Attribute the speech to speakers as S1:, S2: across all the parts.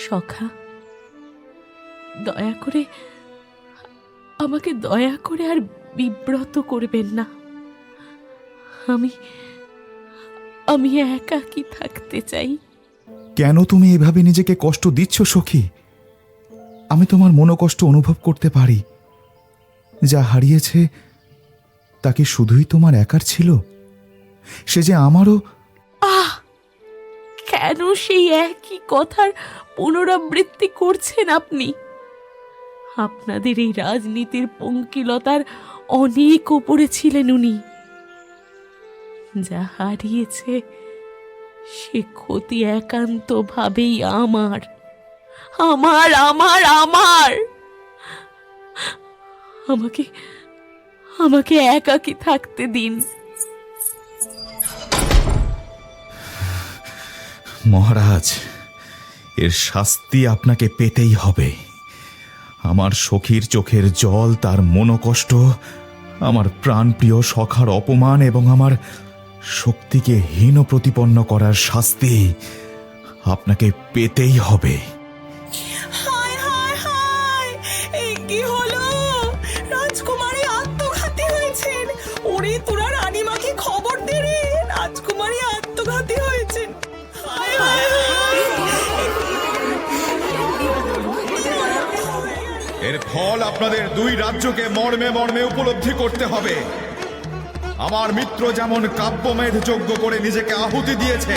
S1: সখা, দয়া করে আমাকে দয়া করে আর বিব্রত করবেন না। আমি আমি একাকী থাকতে চাই।
S2: কেন তুমি এভাবে নিজেকে কষ্ট দিচ্ছ সখী? আমি তোমার মনোকষ্ট অনুভব করতে পারি। যা হারিয়েছে তা কি শুধুই তোমার একার ছিল? সে যে আমারও।
S1: আহ, কেন সেই একই কথার পুনরাবৃত্তি করছেন আপনি? আপনাদের এই রাজনীতির পঙ্কিলতার অনেক ওপরে ছিলেন উনি। যা হারিয়েছে সে ক্ষতি একান্তভাবেই আমার আমার আমার আমার আমাকে আমাকে একাকী থাকতে দিন।
S2: মহারাজ, এর শাস্তি আপনাকে পেতেই হবে। আমার সখীর চোখের জল, তার মনোকষ্ট, আমার প্রাণপ্রিয় সখার অপমান এবং আমার শক্তিকে হীন প্রতিপন্ন করার শাস্তি আপনাকে পেতেই হবে।
S3: হায় হায় হায়, এই কি হলো? রাজকুমারী আত্মঘাতী হয়েছেন। ওরে তোরা রানীমাকে খবর দে রে, রাজকুমারী আত্মঘাতী হয়েছেন। হায় হায় হায়।
S2: এর ফল আপনাদের দুই রাজ্যকে মর্মে মর্মে উপলব্ধি করতে হবে। আমার মিত্র যেমন কাব্যমেধ যজ্ঞ করে নিজেকে আহুতি দিয়েছে,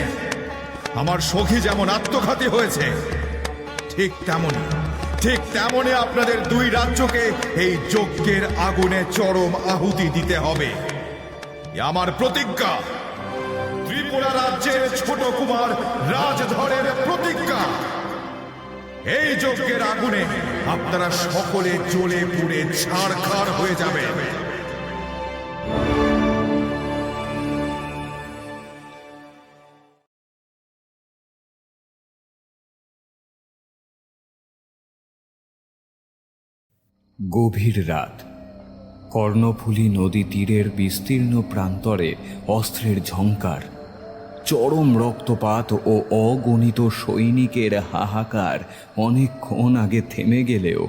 S2: আমার সখী যেমন আত্মঘাতী হয়েছে, ঠিক তেমনই আপনাদের দুই রাজ্যকে এই যজ্ঞের আগুনে চরম আহুতি দিতে হবে। আমার প্রতিজ্ঞা, ত্রিপুরা রাজ্যের ছোট কুমার রাজধরের প্রতিজ্ঞা। এই যজ্ঞের আগুনে আপনারা সকলে জ্বলে পুড়ে ছারখার হয়ে যাবে।
S4: গভীর রাত। কর্ণফুলী নদী তীরের বিস্তীর্ণ প্রান্তরে অস্ত্রের ঝংকার, চরম রক্তপাত ও অগণিত সৈনিকের হাহাকার অনেকক্ষণ আগে থেমে গেলেও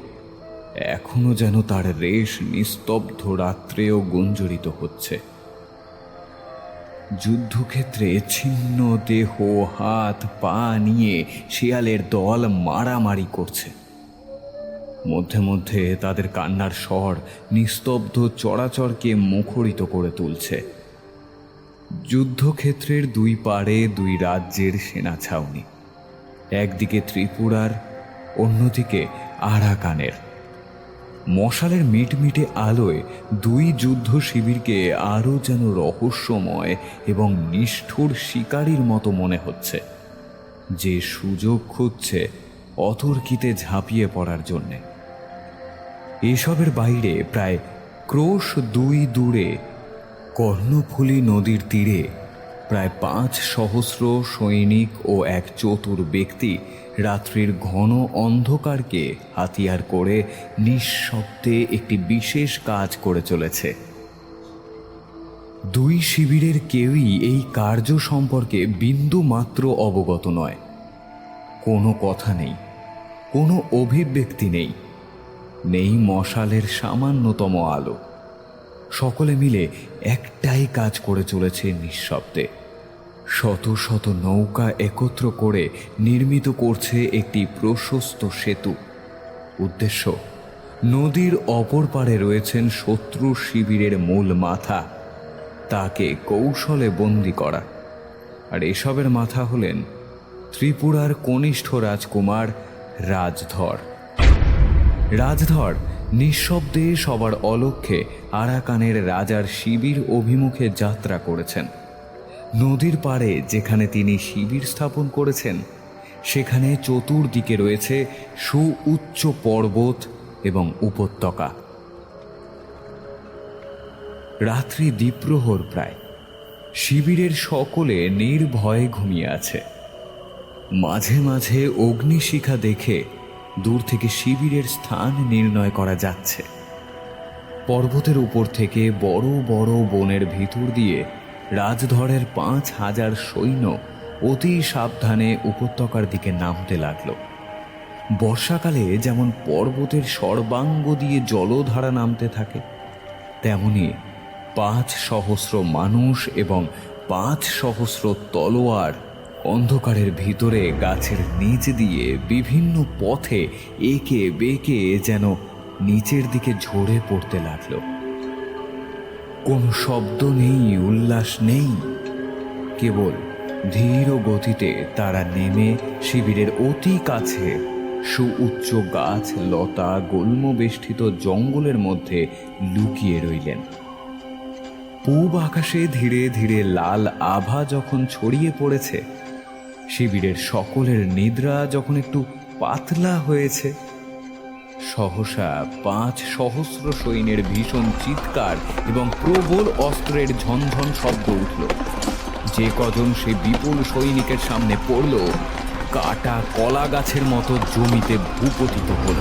S4: এখনো যেন তার রেশ নিস্তব্ধ রাত্রেও গুঞ্জরিত হচ্ছে। যুদ্ধক্ষেত্রে ছিন্ন দেহ, হাত পা নিয়ে শিয়ালের দল মারামারি করছে। মধ্যে মধ্যে তাদের কান্নার স্বর নিস্তব্ধ চরাচরকে মুখরিত করে তুলছে। যুদ্ধক্ষেত্রের দুই পাড়ে দুই রাজ্যের সেনা ছাউনি, একদিকে ত্রিপুরার, অন্যদিকে আরাকানের। মশালের মিটমিটে আলোয় দুই যুদ্ধ শিবিরকে আরও যেন রহস্যময় এবং নিষ্ঠুর শিকারীর মতো মনে হচ্ছে, যে সুযোগ খুঁজছে অতর্কিতে ঝাঁপিয়ে পড়ার জন্যে। এসবের বাইরে প্রায় ক্রোশ দুই দূরে কর্ণফুলী নদীর তীরে প্রায় 5,000 সৈনিক ও এক চতুর ব্যক্তি রাত্রির ঘন অন্ধকারকে হাতিয়ার করে নিঃশব্দে একটি বিশেষ কাজ করে চলেছে। দুই শিবিরের কেউই এই কার্য সম্পর্কে বিন্দু মাত্র অবগত নয়। কোনো কথা নেই, কোনো অভিব্যক্তি নেই, নেই মশালের সামান্যতম আলো। সকলে মিলে একটাই কাজ করে চলেছে নিঃশব্দে। শত শত নৌকা একত্র করে নির্মিত করছে একটি প্রশস্ত সেতু। উদ্দেশ্য, নদীর অপর পারে রয়েছেন শত্রু শিবিরের মূল মাথা, তাকে কৌশলে বন্দী করা। আর এসবের মাথা হলেন ত্রিপুরার কনিষ্ঠ রাজকুমার রাজধর। রাজধর নিঃশব্দে সবার অলক্ষ্যে আরাকানের রাজার শিবির অভিমুখে যাত্রা করেছেন। নদীর পাড়ে যেখানে তিনি শিবির স্থাপন করেছেন, সেখানে চতুর্দিকে রয়েছে সুউচ্চ পর্বত এবং উপত্যকা। রাত্রি দ্বীপ্রহর প্রায়। শিবিরের সকলে নির্ভয়ে ঘুমিয়ে আছে। মাঝে মাঝে অগ্নিশিখা দেখে দূর থেকে শিবিরের স্থান নির্ণয় করা যাচ্ছে। পর্বতের উপর থেকে বড় বড় বনের ভিতর দিয়ে রাজধরের 5,000 সৈন্য অতি সাবধানে উপত্যকার দিকে নামতে লাগলো। বর্ষাকালে যেমন পর্বতের সর্বাঙ্গ দিয়ে জলধারা নামতে থাকে, তেমনি ৫,০০০ মানুষ এবং ৫,০০০ তলোয়ার অন্ধকারের ভিতরে গাছের নিচ দিয়ে বিভিন্ন পথে এঁকে বেঁকে যেন নিচের দিকে ঝরে পড়তে লাগলো। কোনো শব্দ নেই, উল্লাস নেই, কেবল ধীর গতিতে তারা নেমে শিবিরের অতি কাছে সুউচ্চ গাছ লতা গুল্ম বেষ্টিত জঙ্গলের মধ্যে লুকিয়ে রইলেন। পূব আকাশে ধীরে ধীরে লাল আভা যখন ছড়িয়ে পড়েছে, শিবিরের সকলের নিদ্রা যখন একটু পাতলা হয়েছে, সহসা ৫,০০০ সৈন্যের ভীষণ চিৎকার এবং প্রবল অস্ত্রের ঝনঝন শব্দ উঠল। যে কজন সে বিপুল সৈনিকের সামনে পড়ল, কাটা কলা গাছের মতো জমিতে ভূপতিত হল।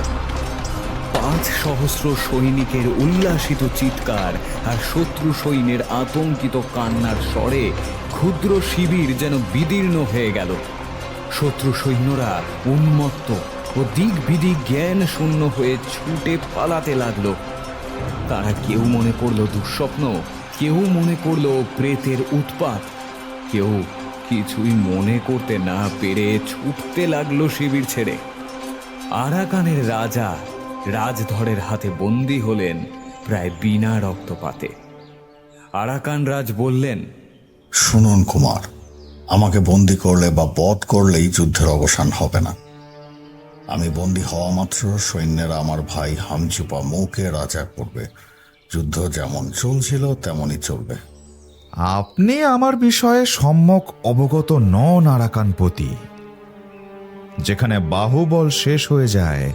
S4: ৫,০০০ সৈনিকের উল্লাসিত চিৎকার আর শত্রু সৈন্যের আতঙ্কিত কান্নার স্বরে ক্ষুদ্র শিবির যেন বিদীর্ণ হয়ে গেল। শত্রু সৈন্যরা উন্মত্ত ও দিক বিদিক জ্ঞান শূন্য হয়ে ছুটে পালাতে লাগলো। তারা কেউ মনে করলো দুঃস্বপ্ন, কেউ মনে করলো প্রেতের উৎপাত, কেউ কিছুই মনে করতে না পেরে ছুটতে লাগলো শিবির ছেড়ে। আরাকানের রাজা রাজধরের হাতে বন্দী হলেন প্রায় বিনা রক্তপাতে। আরাকান রাজ বললেন,
S5: শুনুন কুমার, আমাকে বন্দি করলে বা বধ করলেই যুদ্ধের অবসান হবে না। আমি বন্দী হওয়া মাত্র সৈন্যেরা আমার ভাই হামচুপা মুখে রাজা করবে। যুদ্ধ যেমন চলছিল তেমনই চলবে।
S2: আপনি আমার বিষয়ে সম্যক অবগত নন আরাকানপতি। যেখানে বাহুবল শেষ হয়ে যায়,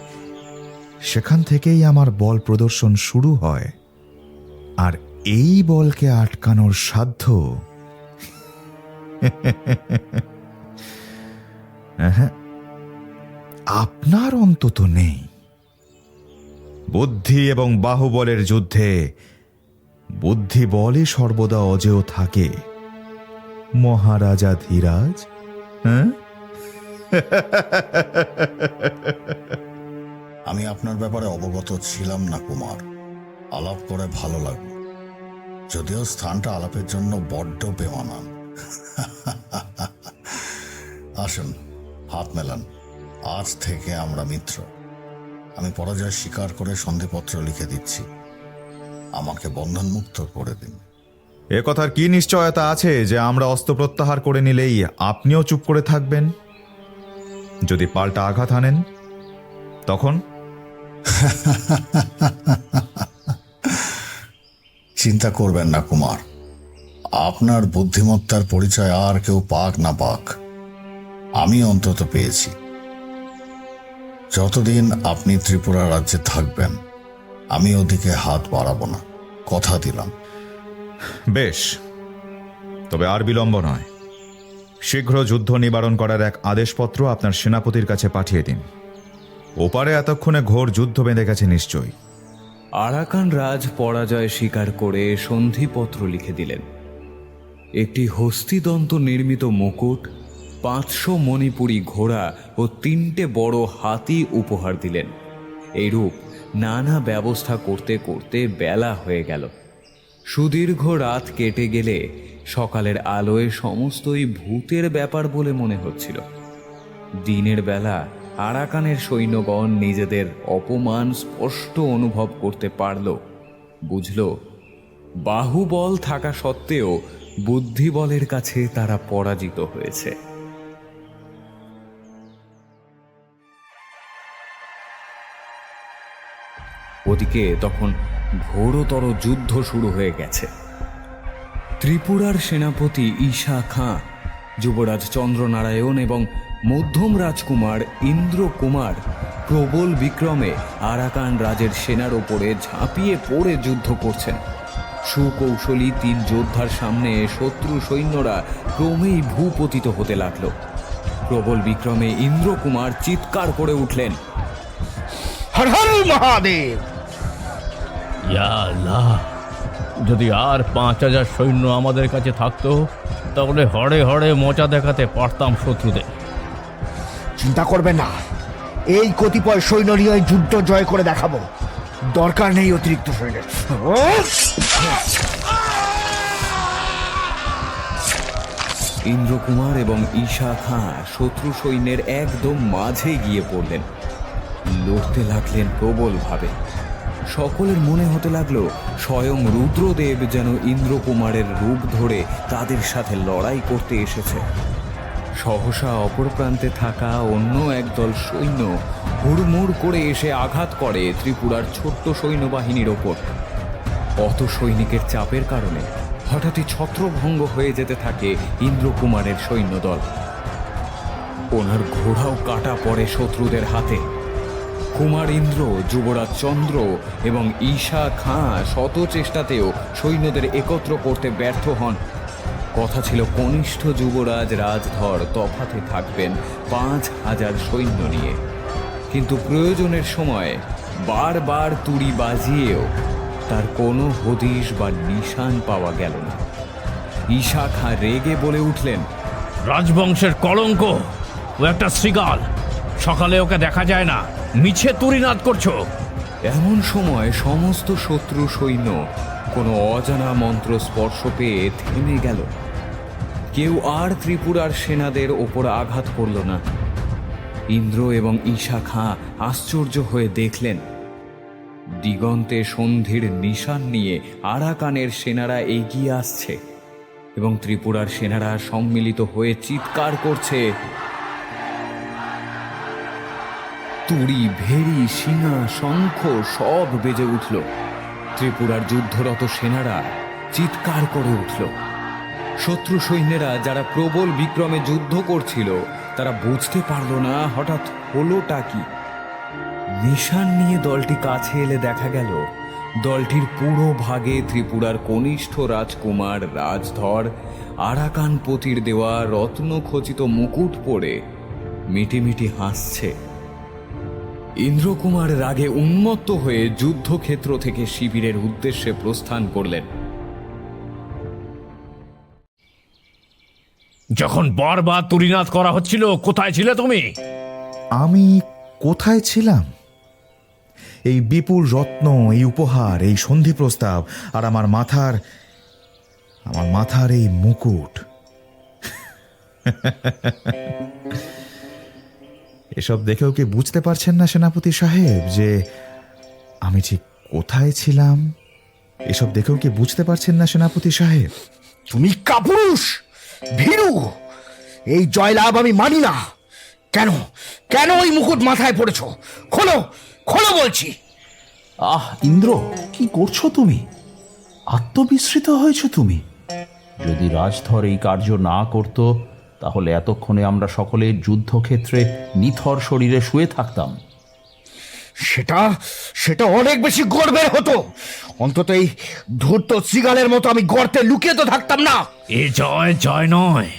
S2: সেখান থেকেই আমার বল প্রদর্শন শুরু হয়, আর এই বলকে আটকানোর সাধ্য আপনার অন্তত নেই। বুদ্ধি এবং বাহুবলের যুদ্ধে বুদ্ধি বলই সর্বদা অজেয় থাকে, মহারাজা ধীরাজ। হ্যাঁ,
S5: আমি আপনার ব্যাপারে অবগত ছিলাম না কুমার। আলাপ করে ভালো লাগলো, যদিও স্থানটা আলাপের জন্য বড্ড বেমানান। আসুন, হাত মেলান। আজ থেকে আমরা মিত্র। আমি পরাজয় স্বীকার করে সন্ধিপত্র লিখে দিচ্ছি। আমাকে বন্ধনমুক্ত করে দিন।
S2: এ কথার কি নিশ্চয়তা আছে যে আমরা অস্ত্র প্রত্যাহার করে নিলেই আপনিও চুপ করে থাকবেন? যদি পাল্টা আঘাত হানেন তখন?
S5: চিন্তা করবেন না কুমার, আপনার বুদ্ধিমত্তার পরিচয় আর কেউ পাক না পাক, আমি অন্তত পেয়েছি। যতদিন আপনি ত্রিপুরা রাজ্যে থাকবেন, আমি ওদিকে হাত বাড়াবো না, কথা দিলাম।
S2: বেশ, তবে আর বিলম্ব নয়। শীঘ্র যুদ্ধ নিবারণ করার এক আদেশপত্র আপনার সেনাপতির কাছে পাঠিয়ে দিন। ওপারে এতক্ষণে ঘোর যুদ্ধ বেঁধে গেছে নিশ্চয়ই।
S4: আরাকান রাজ পরাজয় স্বীকার করে সন্ধিপত্র লিখে দিলেন। একটি হস্তিদন্ত নির্মিত মুকুট, ৫০০ মণিপুরী ঘোড়া ও ৩টে বড় হাতি উপহার দিলেন। এইরূপ নানা ব্যবস্থা করতে করতে বেলা হয়ে গেল। সুদীর্ঘ রাত কেটে গেলে সকালের আলোয় সমস্তই ভূতের ব্যাপার বলে মনে হচ্ছিল। দিনের বেলা আরাকানের সৈন্যগণ নিজেদের অপমান স্পষ্ট অনুভব করতে পারল, বুঝল বাহুবল থাকা সত্ত্বেও বুদ্ধিবলের কাছে তারা পরাজিত হয়েছে। ওদিকে তখন ঘোরতর যুদ্ধ শুরু হয়ে গেছে। ত্রিপুরার সেনাপতি ঈশা খাঁ, যুবরাজ চন্দ্রনারায়ণ এবং মধ্যম রাজকুমার ইন্দ্র কুমার প্রবল বিক্রমে আরাকান রাজের সেনার ওপরে ঝাঁপিয়ে পড়ে যুদ্ধ করছেন। সুকৌশলী ৩ যোদ্ধার সামনে শত্রু সৈন্যরা ক্রমেই ভূপতিত হতে লাগল। প্রবল বিক্রমে ইন্দ্র কুমার চিৎকার করে উঠলেন,
S6: হর হর মহাদেব!
S7: ইয়া আল্লাহ, যদি আর ৫,০০০ সৈন্য আমাদের কাছে থাকতো তাহলে হড়ে হড়ে মোচা দেখাতে পারতাম শত্রুদের।
S6: চিন্তা করবেন না, এই কতিপয় সৈন্য নিয়ে যুদ্ধ জয় করে দেখাবো। দরকার নেই অতিরিক্ত সৈন্যের।
S4: ইন্দ্রকুমার এবং ঈশা খাঁ শত্রু সৈন্যের একদম মাঝে গিয়ে পড়লেন। লড়তে লাগলেন প্রবলভাবে। সকলের মনে হতে লাগলো স্বয়ং রুদ্রদেব যেন ইন্দ্রকুমারের রূপ ধরে তাদের সাথে লড়াই করতে এসেছে। সহসা অপর প্রান্তে থাকা অন্য একদল সৈন্য হুড়মুড় করে এসে আঘাত করে ত্রিপুরার ছোট্ট সৈন্যবাহিনীর ওপর। অত সৈনিকের চাপের কারণে হঠাৎই ছত্রভঙ্গ হয়ে যেতে থাকে ইন্দ্রকুমারের সৈন্যদল। ওনার ঘোড়াও কাটা পড়ে শত্রুদের হাতে। কুমার ইন্দ্র, যুবরাজ চন্দ্র এবং ঈশা খাঁ শত চেষ্টাতেও সৈন্যদের একত্র করতে ব্যর্থ হন। কথা ছিল কনিষ্ঠ যুবরাজ রাজধর তফাতে থাকবেন 5,000 সৈন্য নিয়ে, কিন্তু প্রয়োজনের সময় বারবার তুড়ি বাজিয়েও তার কোনো হদিশ বা নিশান পাওয়া গেল না। ঈশা খাঁ রেগে বলে উঠলেন,
S7: রাজবংশের কলঙ্ক! ও একটা শৃগাল, সকালে ওকে দেখা যায় না, মিছে তুরিনাদ করছো।
S4: এমন সময় সমস্ত শত্রু সৈন্য কোনো অজানা মন্ত্র স্পর্শ পেয়ে থেমে গেল। কেউ আর ত্রিপুরার সেনাদের ওপর আঘাত করল না। ইন্দ্র এবং ঈশা খাঁ আশ্চর্য হয়ে দেখলেন, দিগন্তে সন্ধির নিশান নিয়ে আরাকানের সেনারা এগিয়ে আসছে এবং ত্রিপুরার সেনারা সম্মিলিত হয়ে চিৎকার করছে। তুড়ি, ভেরি, শিঙা, শঙ্খ সব বেজে উঠল। ত্রিপুরার যুদ্ধরত সেনারা চিৎকার করে উঠল। শত্রু সৈন্যেরা যারা প্রবল বিক্রমে যুদ্ধ করছিল তারা বুঝতে পারল না হঠাৎ হলোটা কি। নিশান নিয়ে দলটি কাছে এলে দেখা গেল দলটির পুরো ভাগে ত্রিপুরার কনিষ্ঠ রাজকুমার রাজধর আরাকানপতির দেওয়া রত্নখচিত মুকুট পরে মিটিমিটি হাসছে। ইন্দ্রকুমার রাগে উন্মত্ত হয়ে যুদ্ধক্ষেত্র থেকে শিবিরের উদ্দেশ্যে প্রস্থান করলেন।
S7: যখন বারবার তুরিনাদ করা হচ্ছিল, কোথায় ছিলে তুমি?
S8: আমি কোথায় ছিলাম? এই বিপুল রত্ন, এই উপহার, এই সন্ধি প্রস্তাব আর আমার মাথার এই মুকুট, এসব দেখেও কি বুঝতে পারছেন না সেনাপতি সাহেব যে আমি ঠিক কোথায় ছিলাম? এসব দেখেও কি বুঝতে পারছেন না সেনাপতি সাহেব?
S6: তুমি কাপুরুষ, ভীরু! এই জয়লাভ আমি মানি না। কেন কেন ওই মুকুট মাথায় পড়েছ? খোলো, খোলো বলছি।
S9: আহ ইন্দ্র, কি করছো তুমি? আত্মবিস্মৃত হয়েছো তুমি? যদি রাজধর এই কার্য না করত তাহলে এতক্ষণে আমরা সকলে যুদ্ধক্ষেত্রে নিথর শরীরে শুয়ে থাকতাম।
S6: সেটা অনেক বেশি গর্বের হতো। অন্তত এই ধূর্ত শৃগালের মতো আমি গর্তে লুকিয়ে তো থাকতাম না।
S7: এ জয় জয় নয়,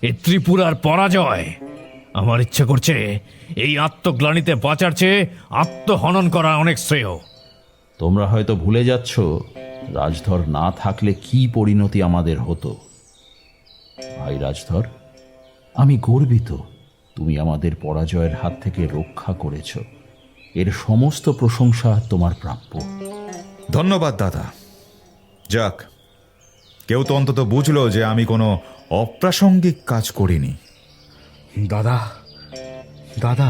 S7: এ ত্রিপুরার পরাজয়। আমার ইচ্ছে করছে এই আত্মগ্লানিতে বাঁচার চেয়ে আত্মহনন করা অনেক শ্রেয়।
S9: তোমরা হয়তো ভুলে যাচ্ছ রাজধর না থাকলে কি পরিণতি আমাদের হতো। ভাই রাজধর, আমি গর্বিত তুমি আমাদের পরাজয়ের হাত থেকে রক্ষা করেছ। এর সমস্ত প্রশংসা তোমার প্রাপ্য।
S8: ধন্যবাদ দাদা। যাক, কেউ তো অন্তত বুঝলো যে আমি কোনো অপ্রাসঙ্গিক কাজ করিনি।
S6: দাদা, দাদা,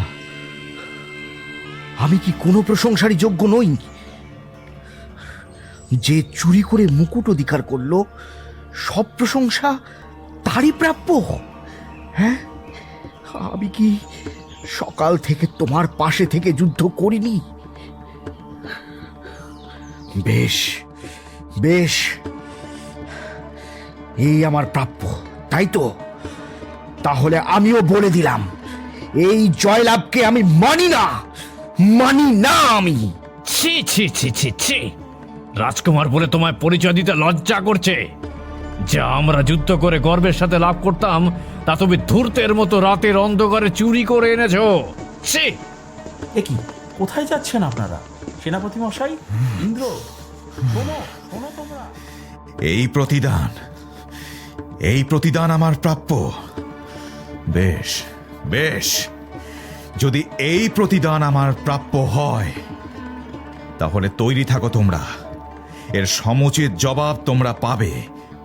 S6: আমি কি কোনো প্রশংসারই যোগ্য নই? যে চুরি করে মুকুট অধিকার করলো, সব প্রশংসা তারই প্রাপ্য। হ্যাঁ, আমি কি সকাল থেকে তোমার পাশে থেকে যুদ্ধ করিনি? বেশ বেশ, এই আমার প্রাপ্য, তাই তো? তাহলে আমিও বলে দিলাম, এই জয়লাভকে আমি মানি না আমি।
S7: ছি ছি ছি ছি ছি! রাজকুমার বলে তোমায় পরিচয় দিতে লজ্জা করছে। যা আমরা যুদ্ধ করে গর্বের সাথে লাভ করতাম, তা তুমি ধূর্তের মতো রাতের অন্ধকারে চুরি করে এনেছো। ছি!
S9: এ কি, কোথায় যাচ্ছেন আপনারা? সেনাপতি মশাই, ইন্দ্র, শোনো শোনো তোমরা।
S8: এই প্রতিদান আমার প্রাপ্য। বেশ বেশ, যদি এই প্রতিদান আমার প্রাপ্য হয়, তাহলে তৈরি থাকো তোমরা। এর সমুচিত জবাব তোমরা পাবে,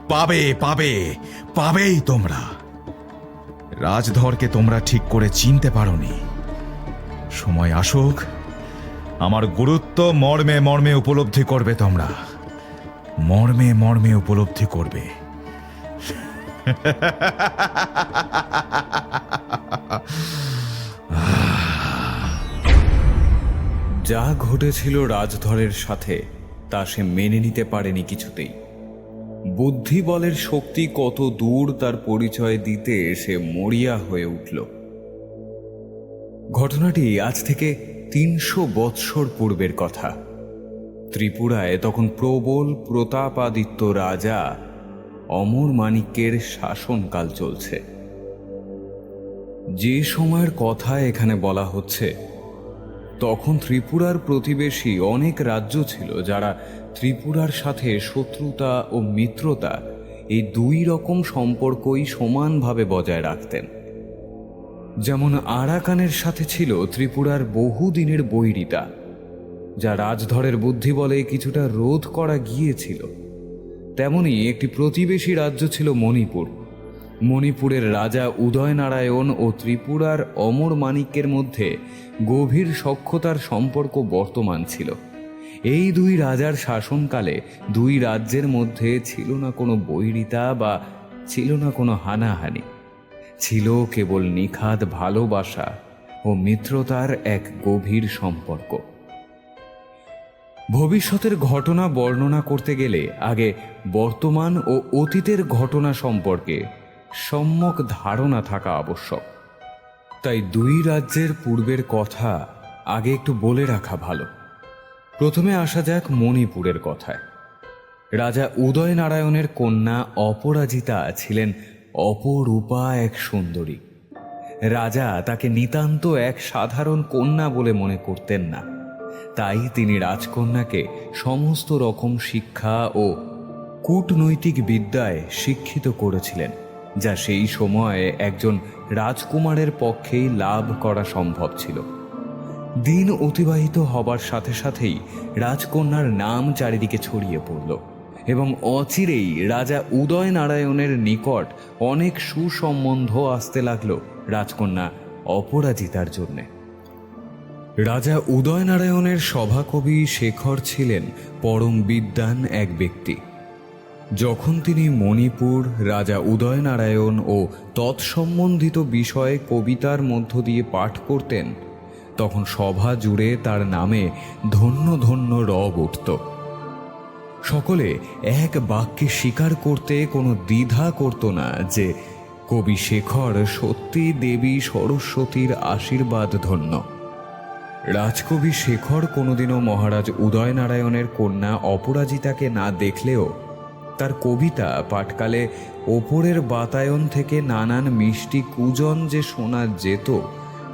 S8: পাবে, পাবে, পাবেই তোমরা। রাজধরকে তোমরা ঠিক করে চিনতে পারোনি। সময় আসুক, আমার গুরুত্ব মর্মে মর্মে উপলব্ধি করবে তোমরা, মর্মে মর্মে উপলব্ধি করবে।
S4: যা ঘটেছিল রাজধরের সাথে তা সে মেনে নিতে পারেনি কিছুতেই। বুদ্ধি বলের শক্তি কত দূর তার পরিচয় দিতে সে মরিয়া হয়ে উঠল। ঘটনাটি আজ থেকে ৩০০ বৎসর পূর্বের কথা। ত্রিপুরায় তখন প্রবল প্রতাপাদিত্য রাজা অমর মাণিক্যের শাসনকাল চলছে। যে সময়ের কথা এখানে বলা হচ্ছে, তখন ত্রিপুরার প্রতিবেশী অনেক রাজ্য ছিল যারা ত্রিপুরার সাথে শত্রুতা ও মিত্রতা এই দুই রকম সম্পর্কই সমানভাবে বজায় রাখতেন। যেমন আরাকানের সাথে ছিল ত্রিপুরার বহুদিনের বৈরিতা, যা রাজধরের বুদ্ধি বলে কিছুটা রোধ করা গিয়েছিল। তেমনি একটি প্রতিবেশী রাজ্য ছিল মণিপুর। মণিপুরের রাজা উদয়নারায়ণ ও ত্রিপুরার অমর মাণিক্যের মধ্যে গভীর সখ্যতার সম্পর্ক বর্তমান ছিল। এই দুই রাজার শাসনকালে দুই রাজ্যের মধ্যে ছিল না কোনো বৈরিতা বা ছিল না কোনো হানাহানি, ছিল কেবল নিখাদ ভালোবাসা ও মিত্রতার এক গভীর সম্পর্ক। ভবিষ্যতের ঘটনা বর্ণনা করতে গেলে আগে বর্তমান ও অতীতের ঘটনা সম্পর্কে সম্যক ধারণা থাকা আবশ্যক। তাই দুই রাজ্যের পূর্বের কথা আগে একটু বলে রাখা ভালো। প্রথমে আসা যাক মণিপুরের কথায়। রাজা উদয়নারায়ণের কন্যা অপরাজিতা ছিলেন অপরূপা এক সুন্দরী। রাজা তাকে নিতান্ত এক সাধারণ কন্যা বলে মনে করতেন না। তাই তিনি রাজকন্যাকে সমস্ত রকম শিক্ষা ও কূটনৈতিক বিদ্যায় শিক্ষিত করেছিলেন, যা সেই সময়ে একজন রাজকুমারের পক্ষেই লাভ করা সম্ভব ছিল। দিন অতিবাহিত হবার সাথে সাথেই রাজকন্যার নাম চারিদিকে ছড়িয়ে পড়ল এবং অচিরেই রাজা উদয়নারায়ণের নিকট অনেক সুসম্বন্ধ আসতে লাগল রাজকন্যা অপরাজিতার জন্যে। রাজা উদয়নারায়ণের সভাকবি শেখর ছিলেন পরম বিদ্বান এক ব্যক্তি। যখন তিনি মণিপুর, রাজা উদয়নারায়ণ ও তৎসম্বন্ধিত বিষয়ে কবিতার মধ্য দিয়ে পাঠ করতেন, তখন সভা জুড়ে তার নামে ধন্য ধন্য রব উঠত। সকলে এক বাক্যে স্বীকার করতে কোনো দ্বিধা করত না যে কবি শেখর সত্যি দেবী সরস্বতীর আশীর্বাদ ধন্য। রাজকবি শেখর কোনোদিনও মহারাজ উদয়নারায়ণের কন্যা অপরাজিতাকে না দেখলেও তার কবিতা পাঠকালে ওপরের বাতায়ন থেকে নানান মিষ্টি কুজন যে শোনা যেত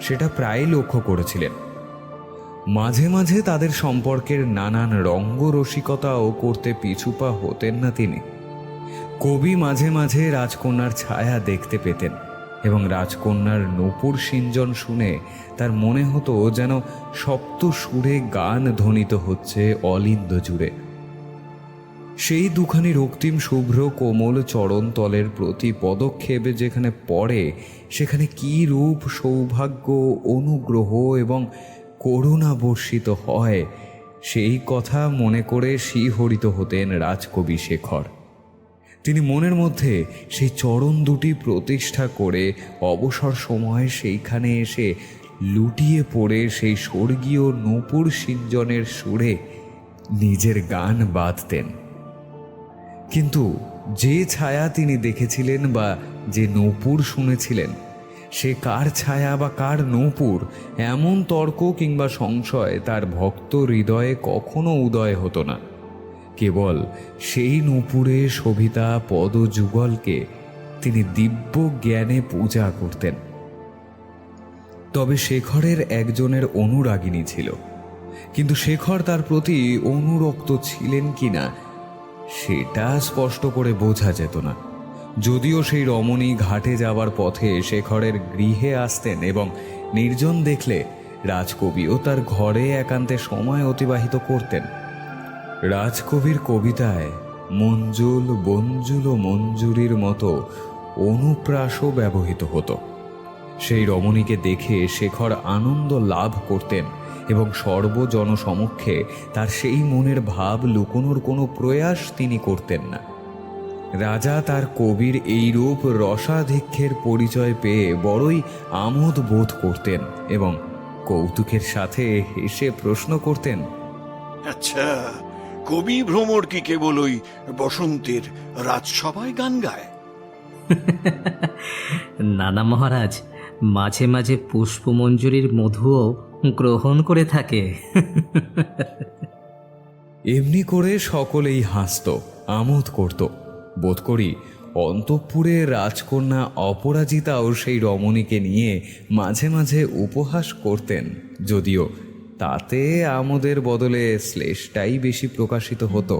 S4: সেটা প্রায় লক্ষ্য করেছিলেন। মাঝে মাঝে তাদের সম্পর্কের নানান রঙ্গরসিকতাও করতে পিছুপা হতেন না তিনি। কবি মাঝে মাঝে রাজকন্যার ছায়া দেখতে পেতেন এবং রাজকন্যার নূপুর সিঞ্জন শুনে তার মনে হতো যেন সপ্ত সুরে গান ধ্বনিত হচ্ছে অলিন্দ জুড়ে। সেই দুখানি রক্তিম শুভ্র কোমল চরণতলের প্রতি পদক্ষেপে যেখানে পড়ে, সেখানে কি রূপ সৌভাগ্য, অনুগ্রহ এবং করুণা বর্ষিত হয়, সেই কথা মনে করে শিহরিত হতেন রাজকবি শেখর। তিনি মনের মধ্যে সেই চরণ দুটি প্রতিষ্ঠা করে অবসর সময় সেইখানে এসে লুটিয়ে পড়ে সেই স্বর্গীয় নূপুর সিঞ্জনের সুরে নিজের গান বাঁধতেন। কিন্তু যে ছায়া তিনি দেখেছিলেন বা যে নূপুর শুনেছিলেন, সে কার ছায়া বা কার নূপুর, এমন তর্ক কিংবা সংশয় তার ভক্ত হৃদয়ে কখনো উদয় হতো না। কেবল সেই নূপুরে শোভিতা পদযুগলকে তিনি দিব্য জ্ঞানে পূজা করতেন। তবে শেখরের একজনের অনুরাগিনী ছিল, কিন্তু শেখর তার প্রতি অনুরক্ত ছিলেন কিনা সেটা স্পষ্ট করে বোঝা যেত না। যদিও সেই রমণী ঘাটে যাবার পথে শেখরের গৃহে আসতেন এবং নির্জন দেখলে রাজকবিও তার ঘরে একান্তে সময় অতিবাহিত করতেন। রাজকবির কবিতায় মঞ্জুল, বঞ্জুল ও মঞ্জুরির মতো অনুপ্রাসও ব্যবহৃত হতো। সেই রমণীকে দেখে শেখর আনন্দ লাভ করতেন এবং সর্বজনসমক্ষে তার সেই মনের ভাব লুকোনোর কোনো প্রয়াস তিনি করতেন না। রাজা তার কবির এই রূপ রসাধিক্যের পরিচয় পেয়ে বড়ই আমোদ বোধ করতেন এবং কৌতুকের সাথে হেসে প্রশ্ন করতেন,
S10: আচ্ছা, কবি ভ্রমর কি কেবল ওই বসন্তের রাজসভায় গান গায়?
S11: নানা মহারাজ মাঝে মাঝে পুষ্পমঞ্জুরির মধুও গ্রহণ করে থাকে।
S4: এমনি করে সকলেই হাসত, আমোদ করত। বোধ করি অন্তঃপুরে রাজকন্যা অপরাজিতাও সেই রমণীকে নিয়ে মাঝে মাঝে উপহাস করতেন, যদিও তাতে আমোদের বদলে শ্লেষটাই বেশি প্রকাশিত হতো।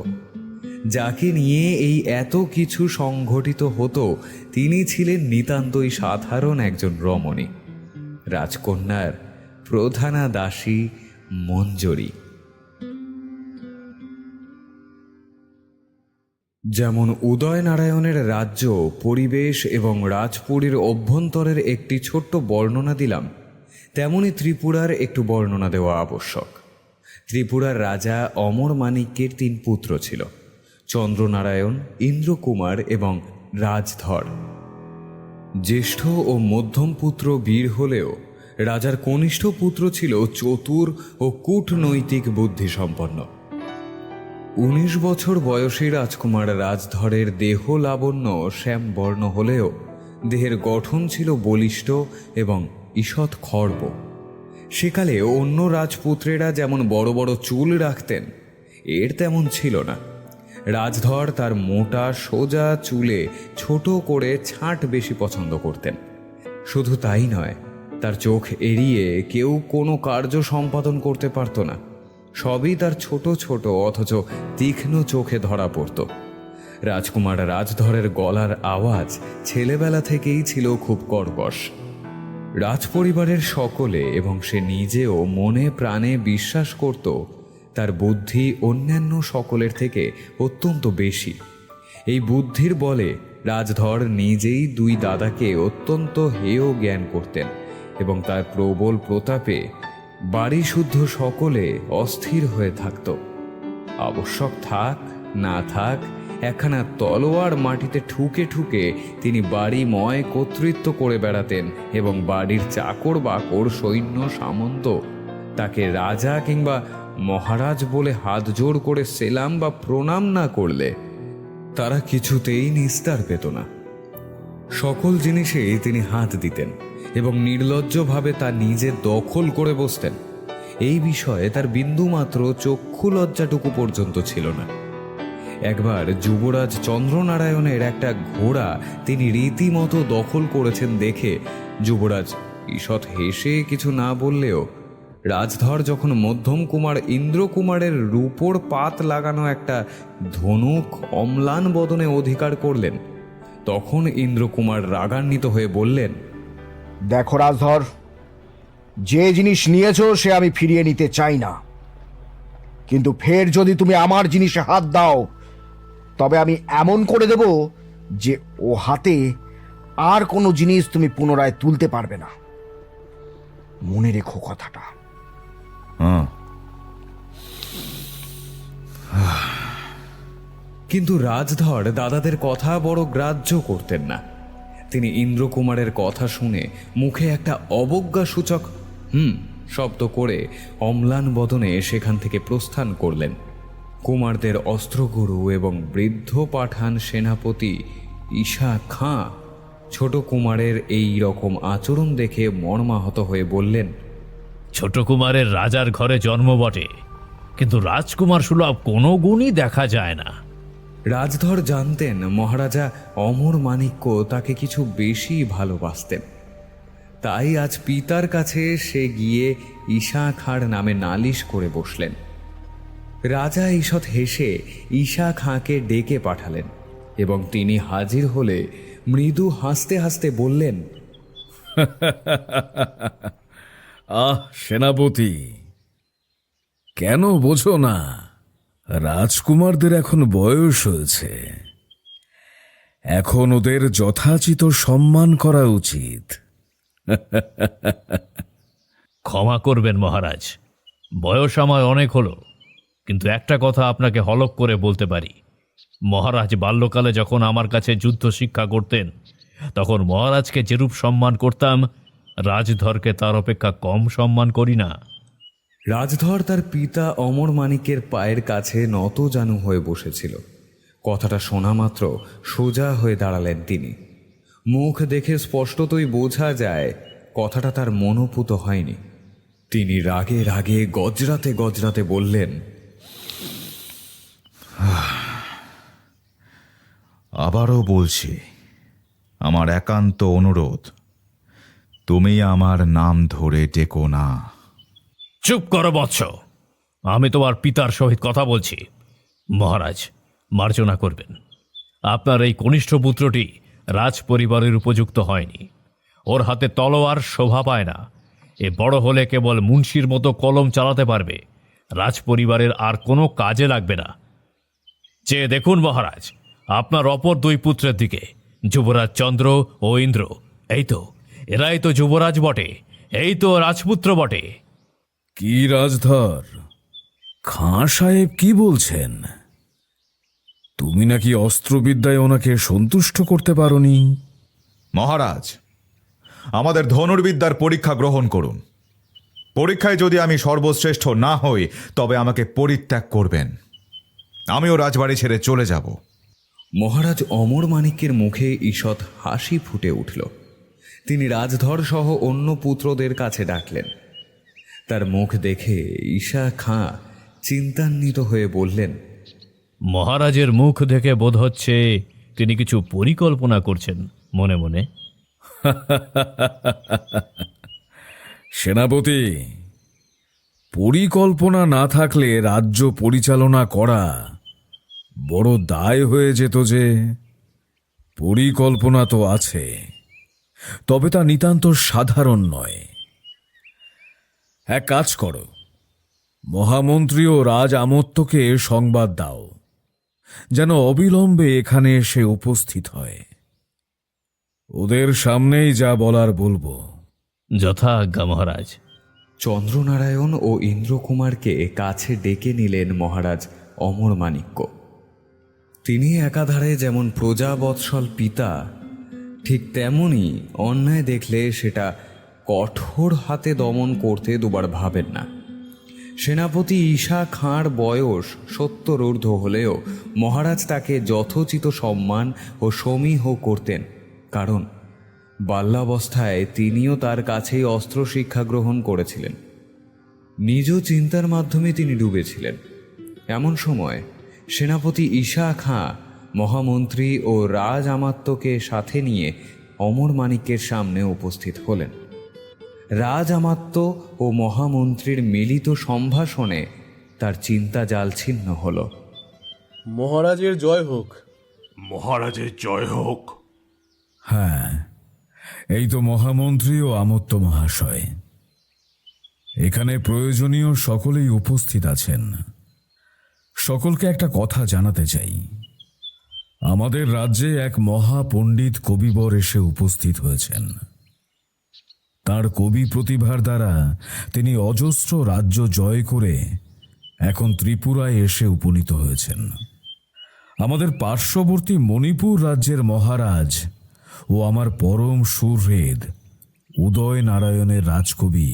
S4: যাকে নিয়ে এই এত কিছু সংঘটিত হতো তিনি ছিলেন নিতান্তই সাধারণ একজন রমণী, রাজকন্যার প্রধানা দাসী মঞ্জরি। যেমন উদয়নারায়ণের রাজ্য, পরিবেশ এবং রাজপুরীর অভ্যন্তরের একটি ছোট্ট বর্ণনা দিলাম, তেমনি ত্রিপুরার একটু বর্ণনা দেওয়া আবশ্যক। ত্রিপুরার রাজা অমর মাণিক্যের 3 পুত্র ছিল, চন্দ্রনারায়ণ, ইন্দ্রকুমার এবং রাজধর। জ্যেষ্ঠ ও মধ্যম পুত্র বীর হলেও রাজার কনিষ্ঠ পুত্র ছিল চতুর ও কূটনৈতিক বুদ্ধিসম্পন্ন। 19 বছর বয়সী রাজকুমার রাজধরের দেহ লাবণ্য শ্যামবর্ণ হলেও দেহের গঠন ছিল বলিষ্ঠ এবং ঈষৎ খর্ব। সেকালে অন্য রাজপুত্রেরা যেমন বড় বড় চুল রাখতেন, এর তেমন ছিল না। রাজধর তার মোটা সোজা চুলে ছোট করে ছাঁট বেশি পছন্দ করতেন। শুধু তাই নয়, তার চোখ এড়িয়ে কেউ কোনো কার্য সম্পাদন করতে পারত না। সবই তার ছোট ছোট অথচ তীক্ষ্ণ চোখে ধরা পড়ত। রাজকুমার রাজধরের গলার আওয়াজ ছেলেবেলা থেকেই ছিল খুব কর্কশ। রাজপরিবারের সকলে এবং সে নিজেও মনে প্রাণে বিশ্বাস করত তার বুদ্ধি অন্যান্য সকলের থেকে অত্যন্ত বেশি। এই বুদ্ধির বলে রাজধর নিজেই 2 দাদাকে অত্যন্ত হেয় জ্ঞান করতেন এবং তার প্রবল প্রতাপে বাড়ি শুদ্ধ সকলে অস্থির হয়ে থাকত। আবশ্যক থাক না থাক, একখানা তলোয়ার মাটিতে ঠুকে ঠুকে তিনি বাড়িময় কর্তৃত্ব করে বেড়াতেন এবং বাড়ির চাকর বাকর, সৈন্য সামন্ত তাকে রাজা কিংবা মহারাজ বলে হাত জোড় করে সেলাম বা প্রণাম না করলে তারা কিছুতেই নিস্তার পেত না। সকল জিনিসেই তিনি হাত দিতেন এবং নির্লজ্জভাবে তা নিজে দখল করে বসতেন। এই বিষয়ে তার বিন্দুমাত্র চক্ষু লজ্জাটুকু পর্যন্ত ছিল না। একবার যুবরাজ চন্দ্রনারায়ণের একটা ঘোড়া তিনি রীতিমতো দখল করেছেন দেখে যুবরাজ ঈষৎ হেসে কিছু না বললেও রাজধর যখন মধ্যম কুমার ইন্দ্রকুমারের রূপোর পাত লাগানো একটা ধনুক অম্লান বদনে অধিকার করলেন, তখন ইন্দ্রকুমার রাগান্বিত হয়ে বললেন,
S6: দেখো রাজধর, যে জিনিস নিয়েছো সে আমি ফিরিয়ে নিতে চাই না, কিন্তু ফের যদি তুমি আমার জিনিসে হাত দাও তবে আমি এমন করে দেব যে ও হাতে আর কোনো জিনিস তুমি পুনরায় তুলতে পারবে না। মনে রেখো কথাটা।
S4: কিন্তু রাজধর দাদাদের কথা বড় গ্রাহ্য করতেন না। তিনি ইন্দ্রকুমারের কথা শুনে মুখে একটা অবজ্ঞাসূচক শব্দ করে অম্লান বদনে সেখান থেকে প্রস্থান করলেন। কুমারদের অস্ত্রগুরু এবং বৃদ্ধ পাঠান সেনাপতি ঈশা খাঁ ছোট কুমারের এই রকম আচরণ দেখে মর্মাহত হয়ে বললেন,
S7: ছোট কুমারের রাজার ঘরে জন্ম বটে, কিন্তু রাজকুমার সুলভ কোনো গুণই দেখা যায় না।
S4: রাজধর জানতেন মহারাজা অমর মাণিক্য তাকে কিছু বেশি ভালোবাসতেন। তাই আজ পিতার কাছে সে গিয়ে ঈশা খাঁর নামে নালিশ করে বসলেন। রাজা ঈষৎ হেসে ঈশা খাঁকে ডেকে পাঠালেন এবং তিনি হাজির হলে মৃদু হাসতে হাসতে বললেন,
S12: সেনাপতি, কেন বোঝো না? রাজকুমারদের এখন বয়স হয়েছে, এখন ওদের যথাচিত সম্মান করা উচিত।
S7: ক্ষমা করবেন মহারাজ, বয়স আমার অনেক হলো, কিন্তু একটা কথা আপনাকে হলক করে বলতে পারি। মহারাজ বাল্যকালে যখন আমার কাছে যুদ্ধ শিক্ষা করতেন, তখন মহারাজকে যেরূপ সম্মান করতাম, রাজধরকে তার অপেক্ষা কম সম্মান করি না।
S4: রাজধর তার পিতা অমর মানিকের পায়ের কাছে নত জানু হয়ে বসেছিল। কথাটা শোনা মাত্র সোজা হয়ে দাঁড়ালেন তিনি। মুখ দেখে স্পষ্টতই বোঝা যায় কথাটা তার মনোপুত হয়নি। তিনি রাগে রাগে গজরাতে গজরাতে বললেন,
S8: আবারও বলছি, আমার একান্ত অনুরোধ, তুমি আমার নাম ধরে ডেকো না।
S7: চুপ করো বৎস, আমি তোমার পিতার সহিত কথা বলছি। মহারাজ, মার্জনা করবেন, আপনার এই কনিষ্ঠ পুত্রটি রাজ পরিবারের উপযুক্ত হয়নি। ওর হাতে তলোয়ার শোভা পায় না। এ বড় হলে কেবল মুন্সির মতো কলম চালাতে পারবে, রাজ পরিবারের আর কোনো কাজে লাগবে না। চেয়ে দেখুন মহারাজ, আপনার অপর দুই পুত্রের দিকে, যুবরাজ চন্দ্র ও ইন্দ্র। এই তো, এরাই তো যুবরাজ বটে, এই তো রাজপুত্র বটে।
S12: কি রাজধর, খাঁ সাহেব কি বলছেন? তুমি নাকি অস্ত্রবিদ্যায় ওনাকে সন্তুষ্ট করতে পারোনি?
S8: মহারাজ, আমাদের ধনুর্বিদ্যার পরীক্ষা গ্রহণ করুন। পরীক্ষায় যদি আমি সর্বশ্রেষ্ঠ না হই, তবে আমাকে পরিত্যাগ করবেন, আমিও রাজবাড়ি ছেড়ে চলে যাব।
S4: মহারাজ অমর মানিক্যের মুখে ঈষৎ হাসি ফুটে উঠল। তিনি রাজধর সহ অন্য পুত্রদের কাছে ডাকলেন। তার মুখ দেখে ঈশা খাঁ চিন্তান্বিত হয়ে বললেন,
S7: মহারাজের মুখ দেখে বোধ হচ্ছে তিনি কিছু পরিকল্পনা করছেন মনে মনে।
S12: সেনাপতি, পরিকল্পনা না থাকলে রাজ্য পরিচালনা করা বড় দায় হয়ে যেত যে। পরিকল্পনা তো আছে, তবে তা নিতান্ত সাধারণ নয়। এক কাজ করো, মহামন্ত্রী ও রাজ আমত্তকে সংবাদ দাও, যেন অবিলম্বে এখানে এসে উপস্থিত হয়। ওদের সামনেই যা বলার বলবো।
S7: যথা আজ্ঞা মহারাজ।
S4: চন্দ্রনারায়ণ ও ইন্দ্রকুমারকে কাছে ডেকে নিলেন মহারাজ অমর মানিক্য। তিনি একাধারে যেমন প্রজাবৎসল পিতা, ঠিক তেমনি অন্যায় দেখলে সেটা কঠোর হাতে দমন করতে দুবার ভাবেন না। সেনাপতি ঈশা খাঁর বয়স 70 ঊর্ধ্ব হলেও মহারাজ তাকে যথোচিত সম্মান ও সমীহ করতেন, কারণ বাল্যাবস্থায় তিনিও তার কাছেই অস্ত্র শিক্ষা গ্রহণ করেছিলেন। নিজ চিন্তার মাধ্যমে তিনি ডুবেছিলেন। এমন সময় সেনাপতি ঈশা খাঁ মহামন্ত্রী ও রাজ আমাত্যকে সাথে নিয়ে অমর মানিক্যের সামনে উপস্থিত হলেন। রাজ আমাত্য ও মহামন্ত্রীর মিলিত সম্ভাষণে তার চিন্তা জাল ছিন্ন হল।
S13: মহারাজের জয় হোক।
S10: মহারাজের জয় হোক।
S12: হ্যাঁ, এই তো মহামন্ত্রী ও আমত্ত মহাশয়। এখানে প্রয়োজনীয় সকলেই উপস্থিত আছেন। সকলকে একটা কথা জানাতে চাই। আমাদের রাজ্যে এক মহাপণ্ডিত কবিবর এসে উপস্থিত হয়েছেন। তার কবি প্রতিভার দ্বারা তিনি অজস্র রাজ্য জয় করে এখন ত্রিপুরায় এসে উপনীত হয়েছেন। আমাদের পার্শ্ববর্তী মণিপুর রাজ্যের মহারাজ ও আমার পরম সুহৃদ উদয় নারায়ণের রাজকবি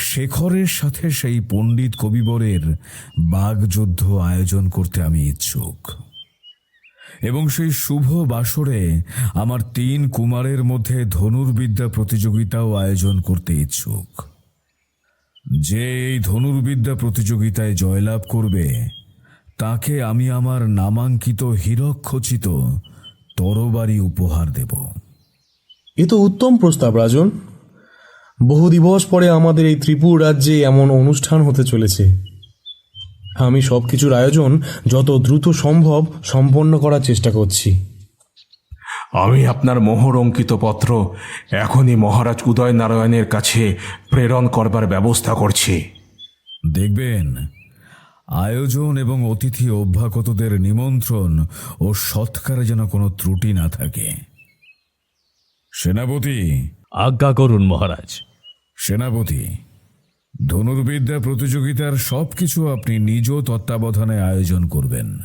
S12: শেখরের সাথে সেই পণ্ডিত কবিবরের বাগযুদ্ধ আয়োজন করতে আমি ইচ্ছুক, এবং সেই শুভ বাসরে আমার 3 কুমারের মধ্যে ধনুর্বিদ্যা প্রতিযোগিতাও আয়োজন করতে ইচ্ছুক। যে এই ধনুর্বিদ্যা প্রতিযোগিতায় জয়লাভ করবে তাকে আমি আমার নামাঙ্কিত হীরকখচিত তরবারি উপহার দেব।
S13: এ তো উত্তম প্রস্তাব রাজন। বহু দিবস পরে আমাদের এই ত্রিপুর রাজ্যে এমন অনুষ্ঠান হতে চলেছে। আমি সবকিছুর আয়োজন যত দ্রুত সম্ভব সম্পন্ন করার চেষ্টা করছি।
S14: আমি আপনার মোহর অঙ্কিত পত্র এখনই মহারাজ উদয় নারায়ণের কাছে প্রেরণ করবার ব্যবস্থা করছি।
S12: দেখবেন আয়োজন এবং অতিথি অভ্যাগতদের নিমন্ত্রণ ও সৎকারে যেন কোনো ত্রুটি না থাকে। সেনাপতি।
S7: আজ্ঞা করুন মহারাজ।
S12: সেনাপতি, ধনুর্বিদ্যা প্রতিযোগিতার সবকিছু আপনি নিজ তত্ত্বাবধানে আয়োজন করবেন।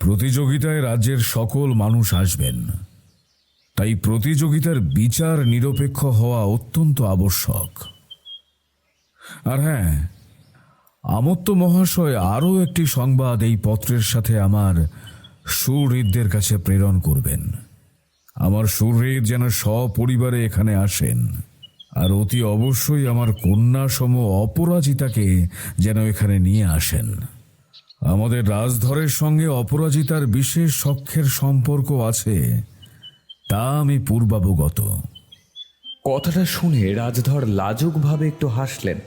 S12: প্রতিযোগিতায় রাজ্যের সকল মানুষ আসবেন, তাই প্রতিযোগিতার বিচার নিরপেক্ষ হওয়া অত্যন্ত আবশ্যক। আর হ্যাঁ, আমত্ত মহাশয় আরও একটি সংবাদ এই পত্রের সাথে আমার সুহৃদদের কাছে প্রেরণ করবেন। আমার সুহৃদ যেন সপরিবারে এখানে আসেন, আর অতি অবশ্যই আমার কন্যা সম অপরাজিতাকে যেন এখানে নিয়ে আসেন। আমাদের রাজধরের সঙ্গে অপরাজিতার বিশেষ সখ্যের সম্পর্ক আছে, তা আমি পূর্বাবগত।
S4: কথাটা শুনে রাজধর লাজুকভাবে একটু হাসলেন।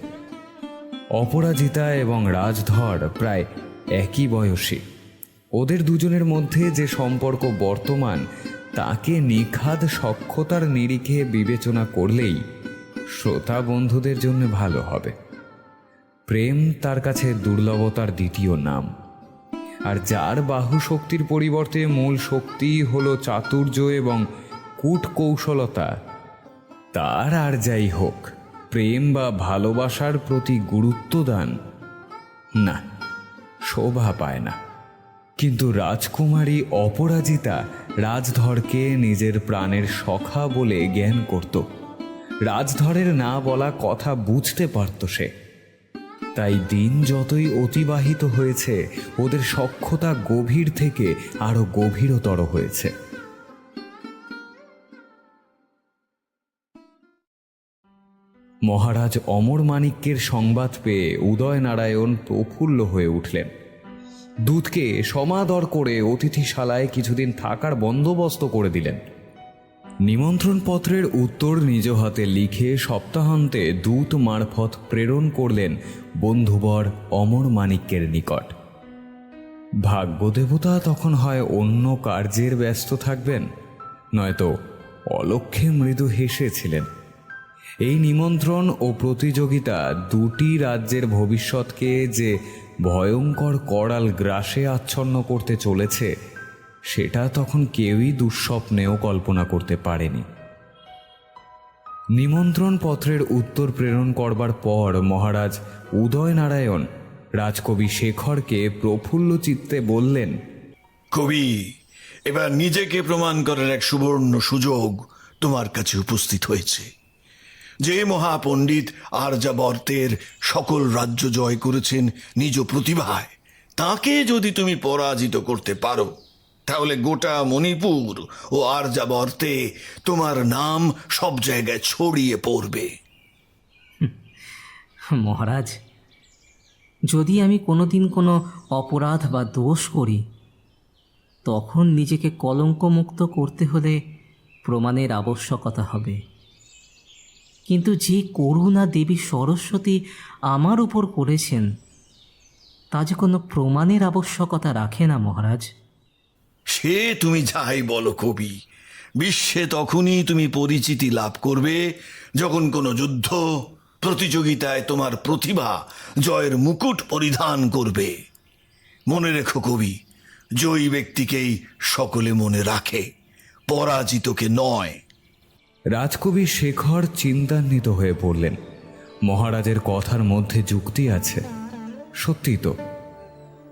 S4: অপরাজিতা এবং রাজধর প্রায় একই বয়সী। ওদের দুজনের মধ্যে যে সম্পর্ক বর্তমান তাকে নিখাদ সখ্যতার নিরিখে বিবেচনা করলেই শ্রোতা বন্ধুদের জন্য ভালো হবে। প্রেম তার কাছে দুর্লভতার দ্বিতীয় নাম, আর যার বাহু শক্তির পরিবর্তে মূল শক্তি হলো চাতুর্য এবং কূটকৌশলতা, তার আর যাই হোক প্রেম বা ভালোবাসার প্রতি গুরুত্ব দান না, শোভা পায় না। কিন্তু রাজকুমারী অপরাজিতা রাজধরকে নিজের প্রাণের সখা বলে জ্ঞান করত। রাজধরের না বলা কথা বুঝতে পারত সে। তাই দিন যতই অতিবাহিত হয়েছে ওদের সখ্যতা গভীর থেকে আরো গভীরতর হয়েছে। মহারাজ অমর মাণিক্যের সংবাদ পেয়ে উদয়নারায়ণ প্রফুল্ল হয়ে উঠলেন। দূতকে সমাদর করে অতিথিশালায় কিছুদিন থাকার বন্দোবস্ত করে দিলেন। নিমন্ত্রণ পত্রের উত্তর নিজ হাতে লিখে সপ্তাহান্তে দূত মারফত প্রেরণ করলেন বন্ধুবর অমর মাণিক্যের নিকট। ভাগ্যদেবতা তখন হয় অন্য কার্যের ব্যস্ত থাকবেন, নয়তো অলক্ষ্যে মৃদু হেসেছিলেন। এই নিমন্ত্রণ ও প্রতিযোগিতা দুটি রাজ্যের ভবিষ্যৎকে যে ভয়ঙ্কর করাল গ্রাসে আচ্ছন্ন করতে চলেছে সেটা তখন কেউই দুঃস্বপ্নেও কল্পনা করতে পারেনি। নিমন্ত্রণ পত্রের উত্তর প্রেরণ করবার পর মহারাজ উদয়নারায়ণ রাজকবি শেখরকে প্রফুল্ল চিত্তে বললেন,
S10: কবি, এবার নিজেকে প্রমাণ করার এক সুবর্ণ সুযোগ তোমার কাছে উপস্থিত হয়েছে। যে মহাপণ্ডিত আর্যাবর্তের সকল রাজ্য জয় করেছেন নিজ প্রতিভায়, তাকে যদি তুমি পরাজিত করতে পারো তাহলে গোটা মণিপুর ও আর্যাবর্তে তোমার নাম সব জায়গায় ছড়িয়ে পড়বে।
S11: মহারাজ, যদি আমি কোনোদিন কোনো অপরাধ বা দোষ করি, তখন নিজেকে কলঙ্কমুক্ত করতে হলে প্রমাণের আবশ্যকতা হবে। কিন্তু যে করুণা দেবী সরস্বতী আমার উপর করেছেন তা যে কোনো প্রমাণের আবশ্যকতা রাখে না মহারাজ।
S10: সে তুমি যাই বলো কবি, বিশ্বে তখনই তুমি পরিচিতি লাভ করবে যখন কোনো যুদ্ধ প্রতিযোগিতায় তোমার প্রতিভা জয়ের মুকুট পরিধান করবে। মনে রেখো কবি, জয়ী ব্যক্তিকেই সকলে মনে রাখে, পরাজিতকে নয়।
S4: রাজকবি শেখর চিন্তান্বিত হয়ে পড়লেন। মহারাজের কথার মধ্যে যুক্তি আছে। সত্যি তো,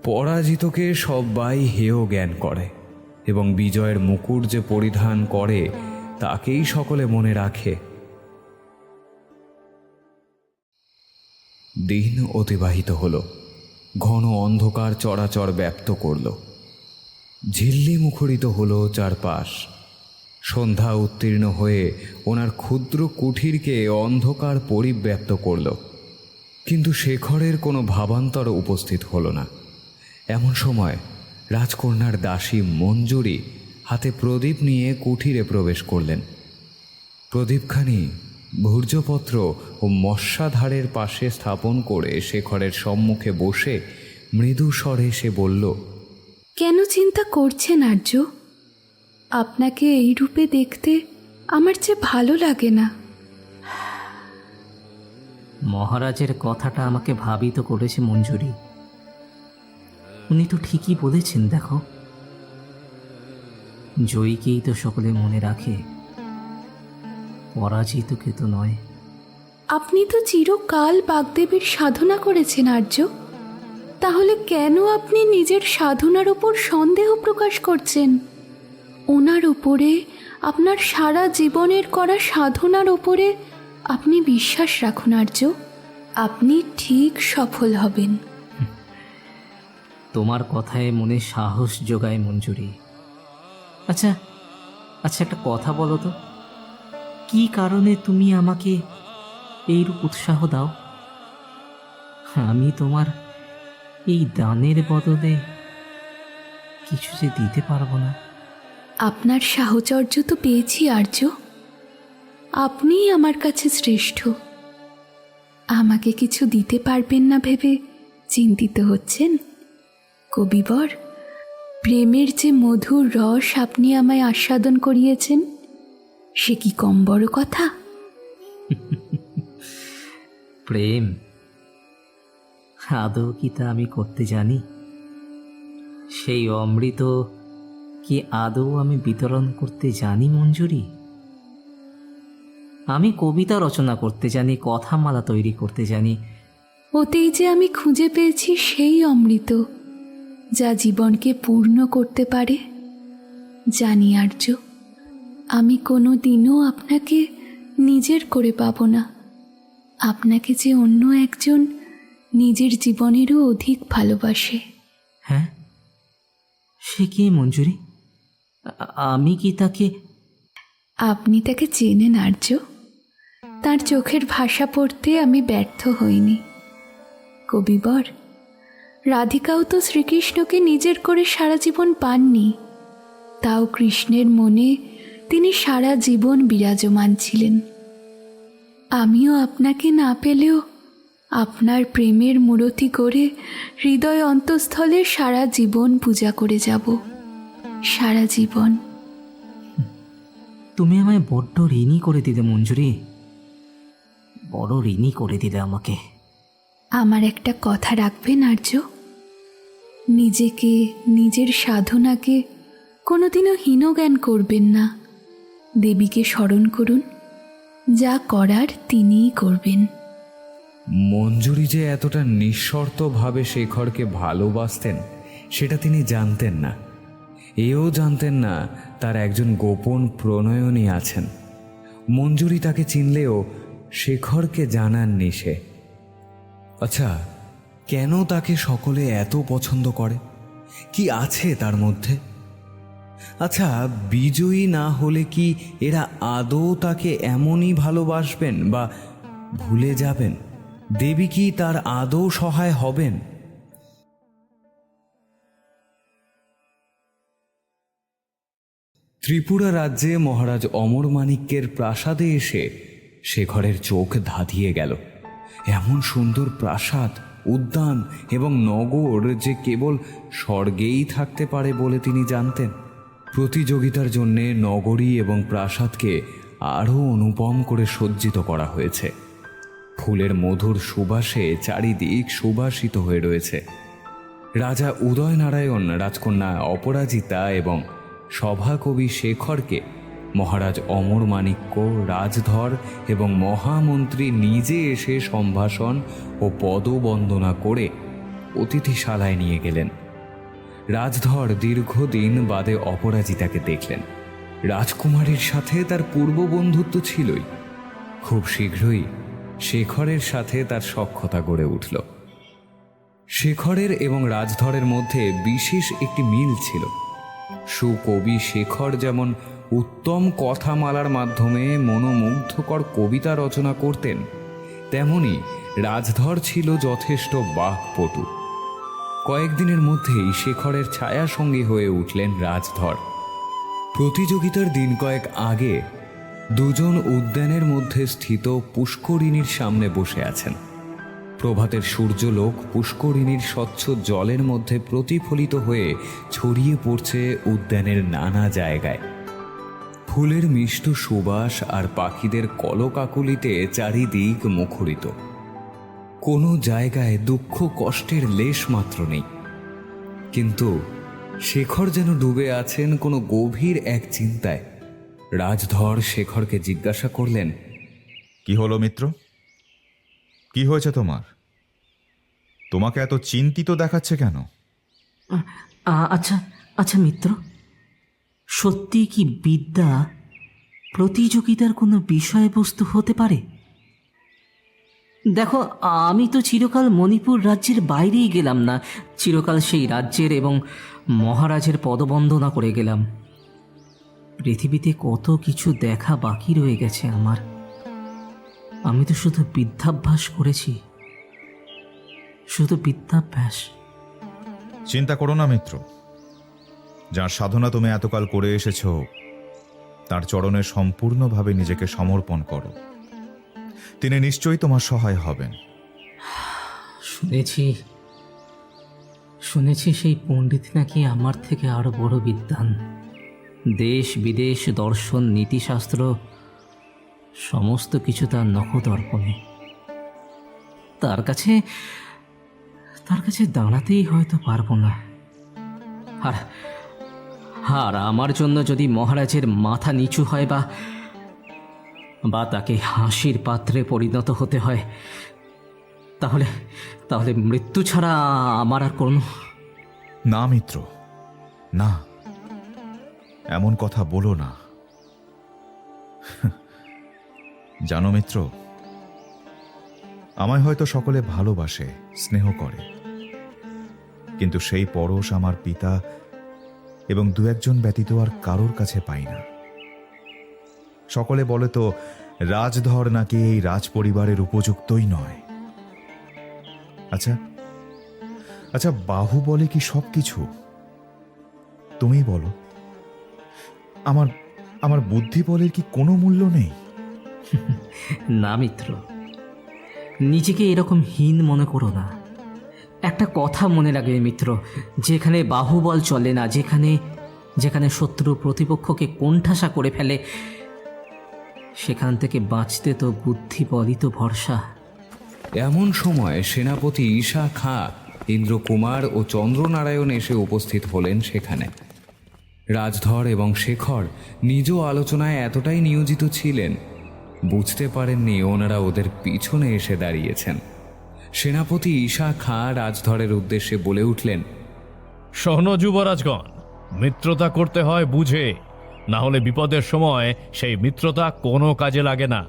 S4: পরাজিতকে সবাই হেয় জ্ঞান করে এবং বিজয়ের মুকুট যে পরিধান করে তাকেই সকলে মনে রাখে। দিন অতিবাহিত হল। ঘন অন্ধকার চরাচর ব্যাপ্ত করল। ঝিল্লি মুখরিত হল চারপাশ। সন্ধ্যা উত্তীর্ণ হয়ে ওনার ক্ষুদ্র কুঠিরকে অন্ধকার পরিব্যাপ্ত করল। কিন্তু শেখরের কোনো ভাবান্তর উপস্থিত হল না। এমন সময় রাজকন্যার দাসী মঞ্জুরি হাতে প্রদীপ নিয়ে কুঠিরে প্রবেশ করলেন। প্রদীপখানি ভূর্জপত্র ও মশাধারের পাশে স্থাপন করে শেখরের সম্মুখে বসে মৃদু স্বরে সে বলল,
S15: কেন চিন্তা করছেন আর্য? আপনাকে এই রূপে দেখতে আমার যে ভালো লাগে না।
S11: মহারাজের কথাটা আমাকে ভাবিত করেছে মঞ্জুরি। উনি তো ঠিকই বলেছেন। দেখো, জয়ীকেই তো সকলে মনে রাখে, পরাজিতকে তো নয়।
S15: আপনি তো চিরকাল বাগদেবীর সাধনা করেছেন আর্য, তাহলে কেন আপনি নিজের সাধনার উপর সন্দেহ প্রকাশ করছেন? ওনার উপরে, আপনার সারা জীবনের করা সাধনার উপরে আপনি বিশ্বাস রাখুন আর্য, আপনি ঠিক সফল হবেন।
S11: তোমার কথায় মনে সাহস যোগায় মঞ্জুরি। আচ্ছা আচ্ছা, একটা কথা বলো তো, কি কারণে তুমি আমাকে এইরূপ উৎসাহ দাও? আমি তোমার এই দানের বদলে কিছু যে দিতে পারবো না।
S15: আপনার সাহচর্য তো পেয়েছি আর্য, আপনিই আমার কাছে শ্রেষ্ঠ। আমাকে কিছু দিতে পারবেন না ভেবে চিন্তিত হচ্ছেন? কবিবর, প্রেমের যে মধুর রস আপনি আমায় আস্বাদন করিয়েছেন, সে কি কম বড় কথা?
S11: প্রেম আদৌ কি তা আমি করতে জানি? সেই অমৃত কি আদৌ আমি বিতরণ করতে জানি মঞ্জুরি? আমি কবিতা রচনা করতে জানি, কথামালা তৈরি করতে জানি।
S15: ওতেই যে আমি খুঁজে পেয়েছি সেই অমৃত যা জীবনকে পূর্ণ করতে পারে। জানি আর্য, আমি কোনো দিনও আপনাকে নিজের করে পাব না। আপনাকে যে অন্য একজন নিজের জীবনেরও অধিক ভালোবাসে।
S11: হ্যাঁ, সে কি মঞ্জুরি? আমি কি তাকে?
S15: আপনি তাকে চেনেন আর্য, তার চোখের ভাষা পড়তে আমি ব্যর্থ হইনি। কবিবর, রাধিকাও তো শ্রীকৃষ্ণকে নিজের করে সারা জীবন পাননি, তাও কৃষ্ণের মনে তিনি সারা জীবন বিরাজমান ছিলেন। আমিও আপনাকে না পেলেও আপনার প্রেমের মূরতি করে হৃদয় অন্তঃস্থলে সারা জীবন পূজা করে যাব, সারা জীবন।
S11: তুমি আমায় বড্ড ঋণী করে দিলে মঞ্জুরি, বড় ঋণী করে দিলে আমাকে।
S15: আমার একটা কথা রাখবেন আর্য, নিজেকে, নিজের সাধনাকে কোনোদিনও হীনজ্ঞান করবেন না। দেবীকে স্মরণ করুন, যা করার তিনিই করবেন।
S4: মঞ্জুরি যে এতটা নিঃশর্তভাবে শেখরকে ভালোবাসতেন সেটা তিনি জানতেন না। এও জানতেন না তার একজন গোপন প্রণয়নী আছেন। মঞ্জুরি তাকে চিনলেও শেখরকে জানাননি সে। আচ্ছা, কেন তাকে সকলে এত পছন্দ করে? কি আছে তার মধ্যে? আচ্ছা, বিজয়ী না হলে কি এরা আদৌ তাকে এমনই ভালোবাসবেন বা ভুলে যাবেন? দেবী কি তার আদৌ সহায় হবেন? ত্রিপুরা রাজ্যে মহারাজ অমরমাণিক্যের প্রাসাদে এসে শেখরের চোখ ধাঁধিয়ে গেল। এমন সুন্দর প্রাসাদ, উদ্যান এবং নগর যে কেবল স্বর্গেই থাকতে পারে বলে তিনি জানতেন। প্রতিযোগিতার জন্যে নগরী এবং প্রাসাদকে আরও অনুপম করে সজ্জিত করা হয়েছে। ফুলের মধুর সুবাসে চারিদিক সুবাসিত হয়ে রয়েছে। রাজা উদয়নারায়ণ, রাজকন্যা অপরাজিতা এবং সভাকবি শেখরকে মহারাজ অমরমাণিক্য, রাজধর এবং মহামন্ত্রী নিজে এসে সম্ভাষণ ও পদবন্দনা করে অতিথিশালায় নিয়ে গেলেন। রাজধর দীর্ঘদিন বাদে অপরাজিতাকে দেখলেন। রাজকুমারীর সাথে তার পূর্ব বন্ধুত্ব ছিলই, খুব শীঘ্রই শেখরের সাথে তার সখ্যতা গড়ে উঠল। শেখরের এবং রাজধরের মধ্যে বিশেষ একটি মিল ছিল। সুকবি শেখর যেমন উত্তম কথামালার মাধ্যমে মনোমুগ্ধকর কবিতা রচনা করতেন, তেমনি রাজধর ছিল যথেষ্ট বাকপটু। কয়েকদিনের মধ্যেই শেখরের ছায়া সঙ্গী হয়ে উঠলেন রাজধর। প্রতিযোগিতার দিন কয়েক আগে দুজন উদ্যানের মধ্যে স্থিত পুষ্করিণীর সামনে বসে আছেন। প্রভাতের সূর্যলোক পুষ্করিণীর স্বচ্ছ জলের মধ্যে প্রতিফলিত হয়ে ছড়িয়ে পড়ছে উদ্যানের নানা জায়গায়। ফুলের মিষ্ট সুবাস আর পাখিদের কলকাকলিতে চারিদিক মুখরিত। কোনো জায়গায় দুঃখ কষ্টের লেশ মাত্র নেই। কিন্তু শেখর যেন ডুবে আছেন কোনো গভীর এক চিন্তায়। রাজধর শেখরকে জিজ্ঞাসা করলেন,
S8: কি হলো মিত্র? কি হয়েছে তোমার? তোমাকে এত চিন্তিত দেখাচ্ছে কেন?
S11: আচ্ছা আচ্ছা মিত্র, সত্যি কি বিদ্যা প্রতিযোগিতার কোনো বিষয়বস্তু হতে পারে? দেখো, আমি তো চিরকাল মণিপুর রাজ্যের বাইরেই গেলাম না, চিরকাল সেই রাজ্যের এবং মহারাজের পদবন্দনা করে গেলাম। পৃথিবীতে কত কিছু দেখা বাকি রয়ে গেছে আমার। আমি তো শুধু বিদ্যাভ্যাস করেছি, শুধু বিদ্যাভ্যাস।
S8: চিন্তা করো না মিত্র, যার সাধনা তুমি এতকাল করে এসেছ তার চরণে সম্পূর্ণভাবে নিজেকে সমর্পণ করো। তিনি নিশ্চয়ই তোমার সহায় হবেন।
S11: শুনেছি সেই পণ্ডিত নাকি আমার থেকে আরো বড় বিদ্বান। দেশ বিদেশ, দর্শন, নীতিশাস্ত্র সমস্ত কিছু তার নখদর্পণে। তার কাছে দাঁড়াতেই হয়তো পারবো না। আর আমার জন্য যদি মহারাজের মাথা নিচু হয় বা তাকে হাসির পাত্রে পরিণত হতে হয়, তাহলে মৃত্যু ছাড়া আমার আর কোনো।
S8: না মিত্র, না, এমন কথা বলো না। জানো মিত্র, আমায় হয়তো সকলে ভালোবাসে, স্নেহ করে, কিন্তু সেই পরশ আমার পিতা এবং দু একজন ব্যতীত আর কারোর কাছে পাই না। সকলে বলে তো রাজধর নাকি এই রাজ পরিবারের উপযুক্তই নয়। আচ্ছা আচ্ছা, বাহুবলে কি সবকিছু? তুমিই বলো, আমার বুদ্ধি বলের কি কোনো মূল্য নেই?
S11: না মিত্র, নিজেকে এরকম হীন মনে করো না। একটা কথা মনে রাখবে মিত্র, যেখানে বাহুবল চলে না, যেখানে শত্রু প্রতিপক্ষকে কোণঠাসা করে ফেলে, সেখান থেকে বাঁচতে তো বুদ্ধি বলই তো ভরসা।
S4: এমন সময় সেনাপতি ঈশা খাঁ, ইন্দ্রকুমার ও চন্দ্রনারায়ণ এসে উপস্থিত হলেন সেখানে। রাজধর এবং শেখর নিজ আলোচনায় এতটাই নিয়োজিত ছিলেন, বুঝতে পারেননি ওনারা ওদের পিছনে এসে দাঁড়িয়েছেন। সেনাপতি ঈশা খাঁ রাজধরের উদ্দেশ্যে বলে উঠলেন,
S7: শোনো যুবরাজগণ, মিত্রতা করতে হয় বুঝে, না হলে বিপদের সময় সেই মিত্রতা কোনো কাজে লাগে না।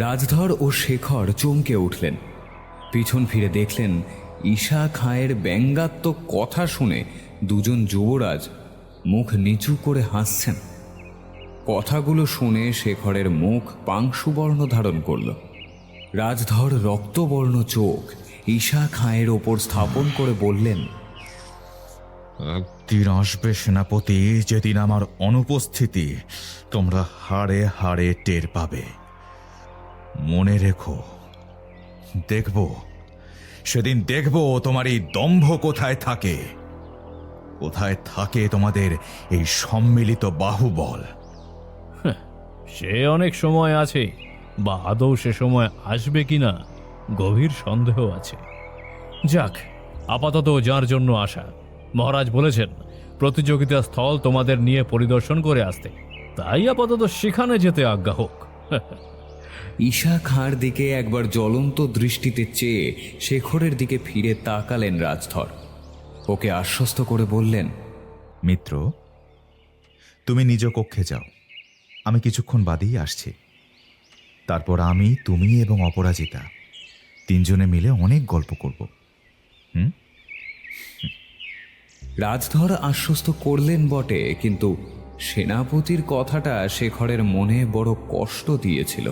S4: রাজধর ও শেখর চমকে উঠলেন। পিছন ফিরে দেখলেন ঈশা খাঁয়ের ব্যঙ্গাত্মক কথা শুনে দুজন যুবরাজ মুখ নিচু করে হাসছেন। কথাগুলো শুনে শেখরের মুখ পাংশুবর্ণ ধারণ করল। রাজধর রক্তবর্ণ চোখ ঈশা খাঁয়ের ওপর স্থাপন করে বললেন,
S8: একদিন আসবে সেনাপতি, যেদিন আমার অনুপস্থিতি তোমরা হাড়ে হাড়ে টের পাবে। মনে রেখো, সেদিন দেখব তোমার এই দম্ভ কোথায় থাকে তোমাদের এই সম্মিলিত বাহুবল।
S7: সে অনেক সময় আছে, বা আদৌ সে সময় আসবে কিনা গভীর সন্দেহ আছে। যাক, আপাতত যার জন্য আসা, মহারাজ বলেছেন প্রতিযোগিতা স্থল তোমাদের নিয়ে পরিদর্শন করে আসতে, তাই আপাতত সেখানে যেতে আজ্ঞা হোক।
S4: ঈশা খাঁর দিকে একবার জ্বলন্ত দৃষ্টিতে চেয়ে শেখরের দিকে ফিরে তাকালেন রাজধর। ওকে আশ্বস্ত করে বললেন,
S8: মিত্র, তুমি নিজ কক্ষে যাও, আমি কিছুক্ষণ বাদেই আসছি। তারপর আমি, তুমি এবং অপরাজিতা তিনজনে মিলে অনেক গল্প করব।
S4: রাজধর আশ্বস্ত করলেন বটে, কিন্তু সেনাপতির কথাটা শেখরের মনে বড় কষ্ট দিয়েছিল।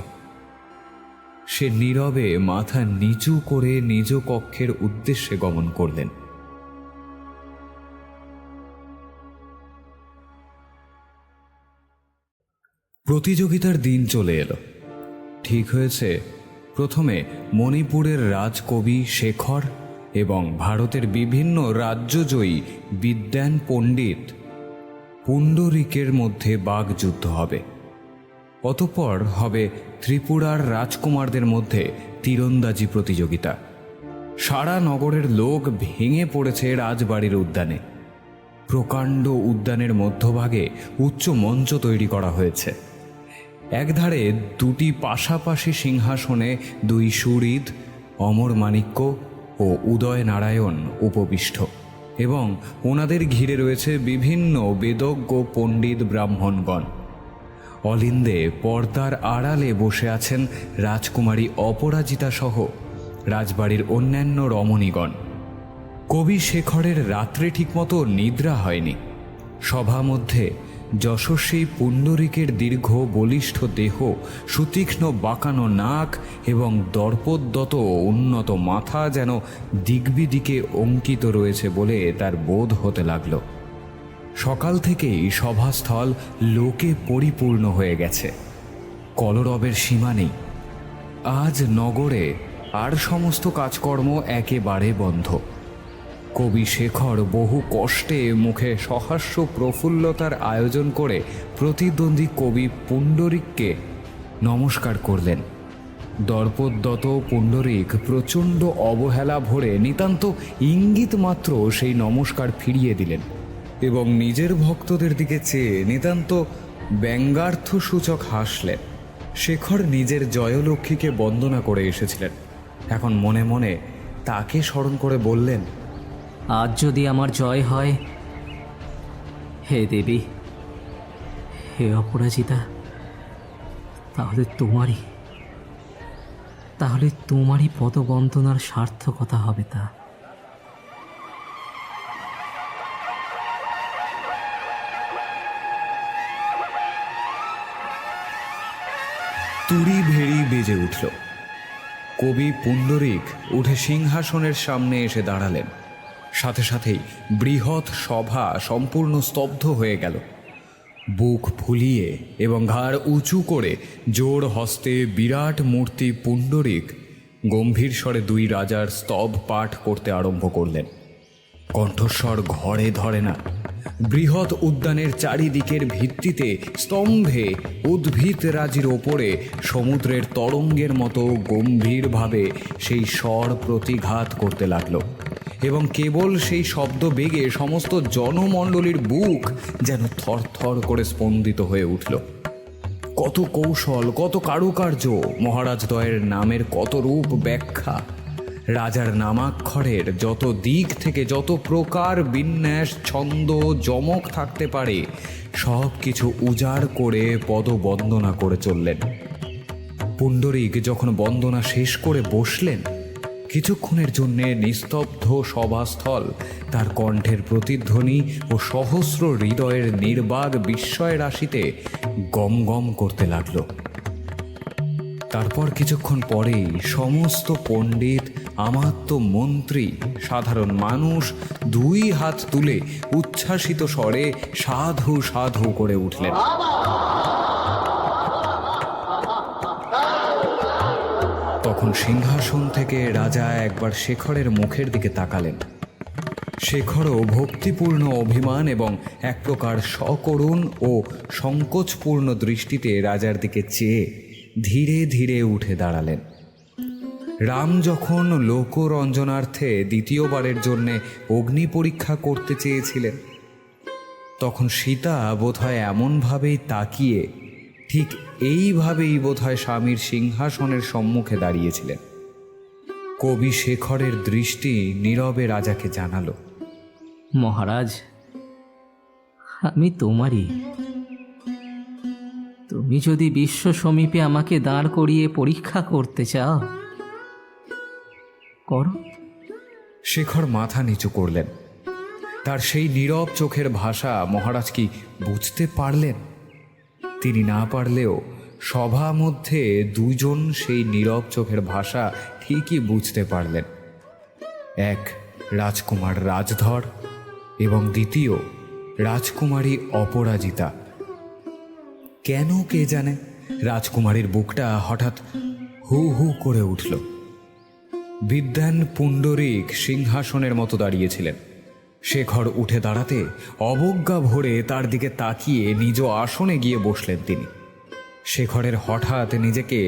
S4: সে নীরবে মাথা নিচু করে নিজ কক্ষের উদ্দেশ্যে গমন করলেন। প্রতিযোগিতার দিন চলে এলো। ঠিক হয়েছে প্রথমে মণিপুরের রাজকবি শেখর এবং ভারতের বিভিন্ন রাজ্যজয়ী বিদ্বান পণ্ডিত পুণ্ডরিকের মধ্যে বাগযুদ্ধ হবে। অতঃপর হবে ত্রিপুরার রাজকুমারদের মধ্যে তীরন্দাজি প্রতিযোগিতা। সারা নগরের লোক ভেঙে পড়েছে রাজবাড়ির উদ্যানে। প্রকাণ্ড উদ্যানের মধ্যভাগে উচ্চ মঞ্চ তৈরি করা হয়েছে। একধারে দুটি পাশাপাশি সিংহাসনে দুই সুহৃদ অমর মাণিক্য ও উদয় নারায়ণ উপবিষ্ট, এবং ওনাদের ঘিরে রয়েছে বিভিন্ন বেদজ্ঞ পণ্ডিত ব্রাহ্মণগণ। অলিন্দে পর্দার আড়ালে বসে আছেন রাজকুমারী অপরাজিতা সহ রাজবাড়ির অন্যান্য রমণীগণ। কবি শেখরের রাত্রে ঠিকমতো নিদ্রা হয়নি। সভা মধ্যে যশস্বী পুণ্ডরিকের দীর্ঘ বলিষ্ঠ দেহ, সুতীক্ষ্ণ বাঁকানো নাক এবং দর্পোদ্যত উন্নত মাথা যেন দিগ্বিদিকে অঙ্কিত রয়েছে বলে তার বোধ হতে লাগল। সকাল থেকেই সভাস্থল লোকে পরিপূর্ণ হয়ে গেছে। কলরবের সীমা নেই। আজ নগরে আর সমস্ত কাজকর্ম একেবারে বন্ধ। কবি শেখর বহু কষ্টে মুখে সহাস্য প্রফুল্লতার আয়োজন করে প্রতিদ্বন্দ্বী কবি পুণ্ডরিককে নমস্কার করলেন। দর্পোদ্যত পুণ্ডরিক প্রচণ্ড অবহেলা ভরে নিতান্ত ইঙ্গিত মাত্র সেই নমস্কার ফিরিয়ে দিলেন এবং নিজের ভক্তদের দিকে চেয়ে নিতান্ত ব্যঙ্গার্থ সূচক হাসলেন। শেখর নিজের জয়লক্ষ্মীকে বন্দনা করে এসেছিলেন। এখন মনে মনে তাকে স্মরণ করে বললেন,
S11: আজ যদি আমার জয় হয়, হে দেবী, হে অপরাজিতা, তাহলে তোমারই পদবন্দনার সার্থকতা হবে তা।
S4: তুড়ি ভেড়ি বেজে উঠল। কবি পুণ্ডরিক উঠে সিংহাসনের সামনে এসে দাঁড়ালেন। সাথে সাথেই বৃহৎ সভা সম্পূর্ণ স্তব্ধ হয়ে গেল। বুক ফুলিয়ে এবং ঘাড় উঁচু করে জোর হস্তে বিরাট মূর্তি পুণ্ডরিক গম্ভীর স্বরে দুই রাজার স্তব পাঠ করতে আরম্ভ করলেন। কণ্ঠস্বর ঘরে ধরে না। বৃহৎ উদ্যানের চারিদিকের ভিত্তিতে স্তম্ভে উদ্ভিদ রাজির ওপরে সমুদ্রের তরঙ্গের মতো গম্ভীরভাবে সেই স্বর প্রতিঘাত করতে লাগলো, এবং কেবল সেই শব্দ বেগে সমস্ত জনমণ্ডলীর বুক যেন থরথর করে স্পন্দিত হয়ে উঠল। কত কৌশল, কত কারুকার্য, মহারাজদ্বয়ের নামের কত রূপ ব্যাখ্যা, রাজার নামাক্ষরের যত দিক থেকে যত প্রকার বিন্যাস, ছন্দ, যমক থাকতে পারে সব কিছু উজাড় করে পদবন্দনা করে চললেন। পুণ্ডরিক যখন বন্দনা শেষ করে বসলেন, কিছুক্ষণের জন্যে নিস্তব্ধ সভাস্থল তার কণ্ঠের প্রতিধ্বনি ও সহস্র হৃদয়ের নির্বাক বিস্ময় রাশিতে গম গম করতে লাগল। তারপর কিছুক্ষণ পরেই সমস্ত পণ্ডিত, আমাত্য, মন্ত্রী, সাধারণ মানুষ দুই হাত তুলে উচ্ছ্বাসিত স্বরে সাধু সাধু করে উঠলেন। তখন সিংহাসন থেকে রাজা একবার শেখরের মুখের দিকে তাকালেন। শেখরও ভক্তিপূর্ণ অভিমান এবং এক প্রকার সকরুণ ও সংকোচপূর্ণ দৃষ্টিতে রাজার দিকে চেয়ে ধীরে ধীরে উঠে দাঁড়ালেন। রাম যখন লোকরঞ্জনার্থে দ্বিতীয়বারের জন্যে অগ্নি পরীক্ষা করতে চেয়েছিলেন, তখন সীতা বোধহয় এমনভাবেই তাকিয়ে ঠিক এইভাবেই বোধহয় স্বামীর সিংহাসনের সম্মুখে দাঁড়িয়েছিলেন। কবি শেখরের দৃষ্টি নীরবে রাজাকে জানালো,
S11: মহারাজ, আমি তোমারই। তুমি যদি বিশ্ব সমীপে আমাকে দাঁড় করিয়ে পরীক্ষা করতে চাও, করো।
S4: শেখর মাথা নিচু করলেন। তার সেই নীরব চোখের ভাষা মহারাজ কি বুঝতে পারলেন? তিনি না পারলেও সভা মধ্যে দুজন সেই নীরব চোখের ভাষা ঠিকই বুঝতে পারলেন। এক রাজকুমার রাজধর এবং দ্বিতীয় রাজকুমারী অপরাজিতা। কেন কে জানে রাজকুমারীর বুকটা হঠাৎ হু হু করে উঠল। বিদ্বান পুণ্ডরিক সিংহাসনের মতো দাঁড়িয়েছিলেন। শেখর উঠে দাঁড়াতে অবজ্ঞা ভরে তার দিকে তাকিয়ে নিজ আসনে গিয়ে বসলেন তিনি। শেখরের হঠাৎ নিজেকে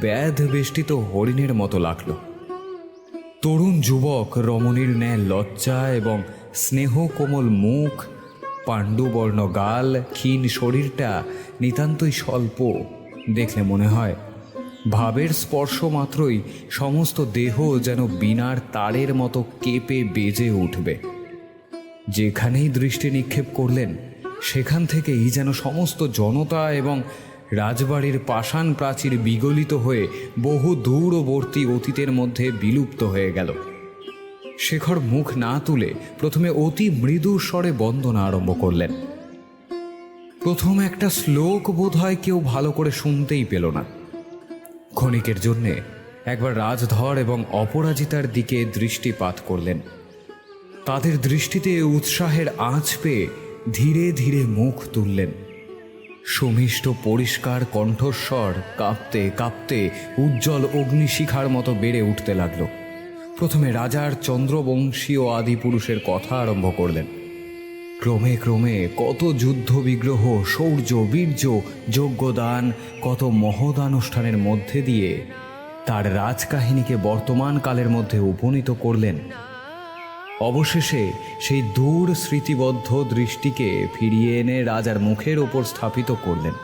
S4: ব্যাধ বেষ্টিত হরিণের মতো লাগলো। তরুণ যুবক রমণীর ন্যায় লজ্জা এবং স্নেহ কোমল মুখ, পাণ্ডুবর্ণ গাল, ক্ষীণ শরীরটা নিতান্তই স্বল্প দেখলে মনে হয় ভাবের স্পর্শ মাত্রই সমস্ত দেহ যেন বীণার তারের মতো কেঁপে বেজে উঠবে। যেখানেই দৃষ্টি নিক্ষেপ করলেন সেখান থেকেই যেন সমস্ত জনতা এবং রাজবাড়ির পাষাণ প্রাচীর বিগলিত হয়ে বহু দূরবর্তী অতীতের মধ্যে বিলুপ্ত হয়ে গেল। শেখর মুখ না তুলে প্রথমে অতি মৃদু স্বরে বন্দনা আরম্ভ করলেন। প্রথম একটা শ্লোক বোধ হয় কেউ ভালো করে শুনতেই পেল না। ক্ষণিকের জন্যে একবার রাজধর এবং অপরাজিতার দিকে দৃষ্টিপাত করলেন। তাদের দৃষ্টিতে উৎসাহের আঁচ পেয়ে ধীরে ধীরে মুখ তুললেন। সুমিষ্ট পরিষ্কার কণ্ঠস্বর কাঁপতে কাঁপতে উজ্জ্বল অগ্নিশিখার মতো বেড়ে উঠতে লাগলো। প্রথমে রাজার চন্দ্রবংশীয় আদি পুরুষের কথা আরম্ভ করলেন। ক্রমে ক্রমে কত যুদ্ধ বিগ্রহ, শৌর্য, বীর্য, যজ্ঞদান, কত মহদানুষ্ঠানের মধ্যে দিয়ে তার রাজকাহিনীকে বর্তমান কালের মধ্যে উপনীত করলেন। অবশেষে সেই দূর স্মৃতিবদ্ধ দৃষ্টিকে ফিরিয়ে এনে রাজার মুখের ওপর স্থাপিত করলেন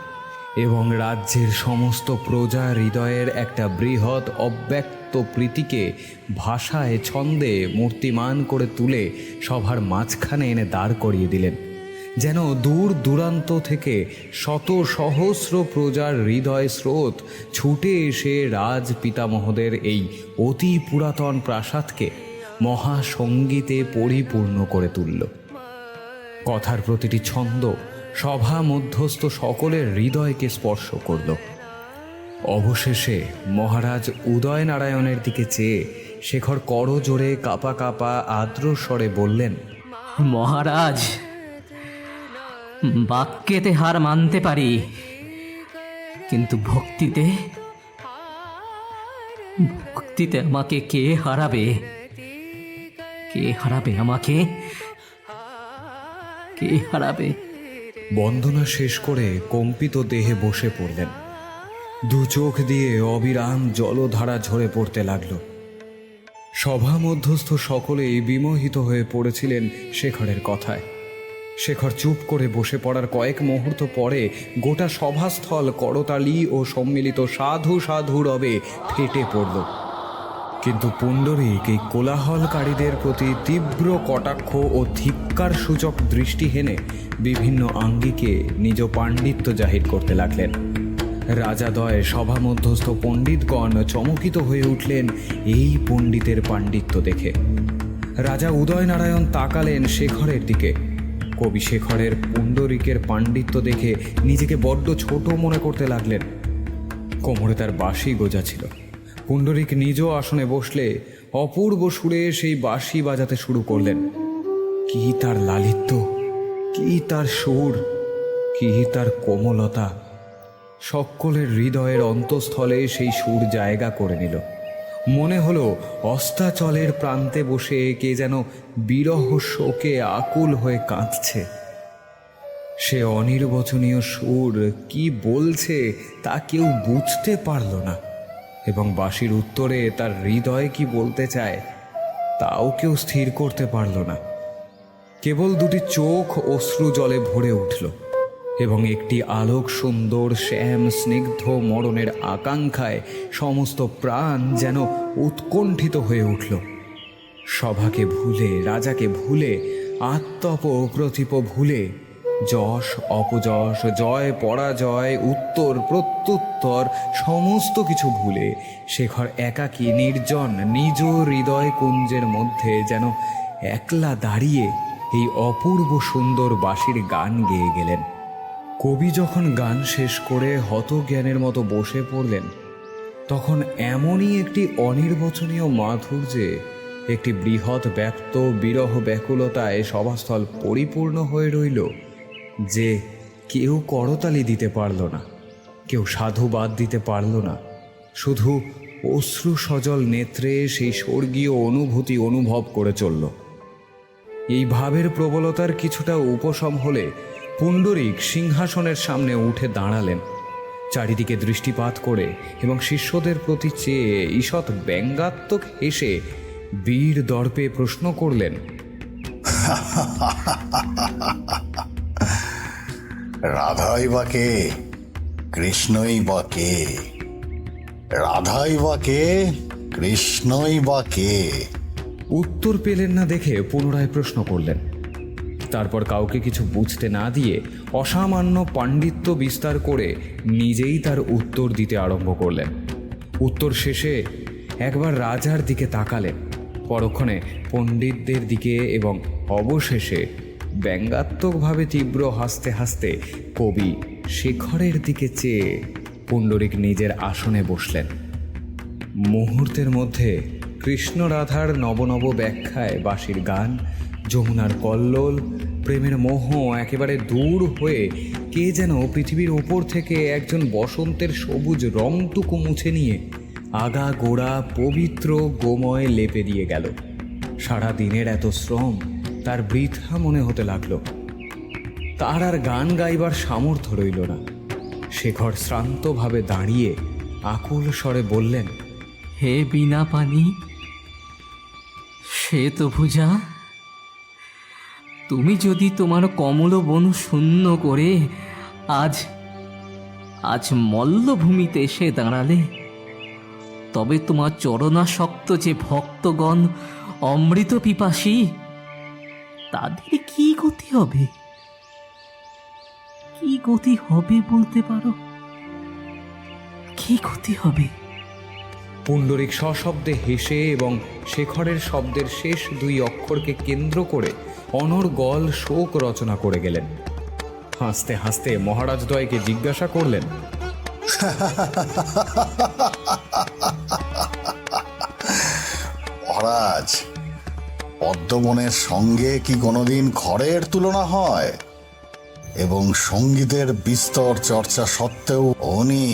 S4: এবং রাজ্যের সমস্ত প্রজা হৃদয়ের একটা বৃহৎ অব্যক্ত প্রীতিকে ভাষায় ছন্দে মূর্তিমান করে তুলে সভার মাঝখানে এনে দাঁড় করিয়ে দিলেন, যেন দূর দূরান্ত থেকে শত সহস্র প্রজার হৃদয় স্রোত ছুটে এসে রাজ পিতামহদের এই অতি পুরাতন প্রাসাদকে মহাসঙ্গীতে পরিপূর্ণ করে তুলল। কথার প্রতিটি ছন্দ সভা মধ্যস্থ সকলের হৃদয়কে স্পর্শ করল। অবশেষে মহারাজ উদয়নারায়ণের দিকে চেয়ে শেখর করজোড়ে কাঁপা কাঁপা আর্দ্র স্বরে বললেন,
S11: মহারাজ, বাক্যেতে হার মানতে পারি, কিন্তু ভক্তিতে আমাকে কে হারাবে? কে হারাবে আমাকে? কে হারাবে?
S4: বন্দনা শেষ করে কম্পিত দেহে বসে পড়লেন। দু চোখ দিয়ে অবিরাম জলধারা ঝরে পড়তে লাগল। সভা মধ্যস্থ সকলেই বিমোহিত হয়ে পড়েছিলেন শেখরের কথায়। শেখর চুপ করে বসে পড়ার কয়েক মুহূর্ত পরে গোটা সভাস্থল করতালি ও সম্মিলিত সাধু সাধু রবে ফেটে পড়ল। কিন্তু পুণ্ডরীক এই কোলাহলকারীদের প্রতি তীব্র কটাক্ষ ও ধিক্কার সূচক দৃষ্টি হেনে বিভিন্ন আঙ্গিকে নিজ পাণ্ডিত্য জাহির করতে লাগলেন। রাজাদয় সভা মধ্যস্থ পণ্ডিতগণ চমকিত হয়ে উঠলেন এই পণ্ডিতের পাণ্ডিত্য দেখে। রাজা উদয়নারায়ণ তাকালেন শেখরের দিকে। কবি শেখরের পুণ্ডরীকের পাণ্ডিত্য দেখে নিজেকে বড্ড ছোট মনে করতে লাগলেন। কোমরে তার বাঁশি গোজা ছিল। পুণ্ডরীক নিজ আসনে বসলে অপূর্ব সুরে সেই বাঁশি বাজাতে শুরু করলেন। কি তার লালিত্য, কি তার সুর, কি তার কোমলতা! সকলের হৃদয়ের অন্তঃস্থলে সেই সুর জায়গা করে নিল। মনে হলো অস্তাচলের প্রান্তে বসে কে যেন বিরহ শোকে আকুল হয়ে কাঁদছে। সে অনির্বচনীয় সুর কি বলছে তা কেউ বুঝতে পারল না, এবং বাঁশির উত্তরে তার হৃদয় কি বলতে চায় তাও কেউ স্থির করতে পারল না। কেবল দুটি চোখ অশ্রু জলে ভরে উঠল এবং একটি আলোক সুন্দর শ্যাম স্নিগ্ধ মরণের আকাঙ্ক্ষায় সমস্ত প্রাণ যেন উৎকণ্ঠিত হয়ে উঠল। সভাকে ভুলে, রাজাকে ভুলে, আত্মপ প্রতিপ ভুলে, যশ অপযশ, জয় পরাজয়, উত্তর প্রত্যুত্তর সমস্ত কিছু ভুলে শেখর একাকী নির্জন নিজ হৃদয় কুঞ্জের মধ্যে যেন একলা দাঁড়িয়ে এই অপূর্ব সুন্দর বাঁশির গান গেয়ে গেলেন। কবি যখন গান শেষ করে হতজ্ঞানের মতো বসে পড়লেন, তখন এমনই একটি অনির্বচনীয় মাধুর্যে, একটি বৃহৎ ব্যক্ত বিরহ ব্যাকুলতায় সভাস্থল পরিপূর্ণ হয়ে রইল যে কেউ করতালি দিতে পারল না, কেউ সাধুবাদ দিতে পারল না। শুধু অশ্রু সজল নেত্রে সেই স্বর্গীয় অনুভূতি অনুভব করে চলল। এই ভাবের প্রবলতার কিছুটা উপশম হলে পুণ্ডরিক সিংহাসনের সামনে উঠে দাঁড়ালেন। চারিদিকে দৃষ্টিপাত করে এবং শিষ্যদের প্রতি চেয়ে ঈষৎ ব্যঙ্গাত্মক হেসে বীর দর্পে প্রশ্ন করলেন,
S5: রাধাই বা কে, কৃষ্ণই বা কে? রাধাই বা কে, কৃষ্ণই বা কে?
S4: উত্তর পেলেন না দেখে পুনরায় প্রশ্ন করলেন। তারপর কাউকে কিছু বুঝতে না দিয়ে অসামান্য পাণ্ডিত্য বিস্তার করে নিজেই তার উত্তর দিতে আরম্ভ করলেন। উত্তর শেষে একবার রাজার দিকে তাকালেন, পরক্ষণে পণ্ডিতদের দিকে এবং অবশেষে ব্যঙ্গাত্মকভাবে তীব্র হাসতে হাসতে কবি শেখরের দিকে চেয়ে পুণ্ডরিক নিজের আসনে বসলেন। মুহূর্তের মধ্যে কৃষ্ণ রাধার নবনব ব্যাখ্যায় বাঁশির গান, যমুনার কল্লোল, প্রেমের মোহ একেবারে দূর হয়ে কে যেন পৃথিবীর উপর থেকে একজন বসন্তের সবুজ রংটুকু মুছে নিয়ে আগা গোড়া পবিত্র গোময় লেপে দিয়ে গেল। সারা দিনের এত শ্রম তার বৃথা মনে হতে লাগলো। তার আর গান গাইবার সামর্থ্য রইল না। শেখর শ্রান্তভাবে দাঁড়িয়ে আকুল স্বরে বললেন,
S11: হে বিনা পানি শ্বেত ভুজা, তুমি যদি তোমার কমল বনু শূন্য করে আজ আজ মল্লভূমিতে এসে দাঁড়ালে, তবে তোমার চরণাসক্ত যে ভক্তগণ অমৃত পিপাসী, তাদের কি গতি হবে? কি গতি হবে বলতে পারো? কি গতি হবে?
S4: পুণ্ডরিক সশব্দে হেসে এবং শেখরের শব্দের শেষ দুই অক্ষরকে কেন্দ্র করে অনর্গল শোক রচনা করে গেলেন। হাসতে হাসতে মহারাজদ্বয়কে জিজ্ঞাসা করলেন,
S5: মহারাজ, পদ্মবনের সঙ্গে কি কোনোদিন খড়ের তুলনা হয়? এবং সঙ্গীতের বিস্তর চর্চা সত্ত্বেও উনি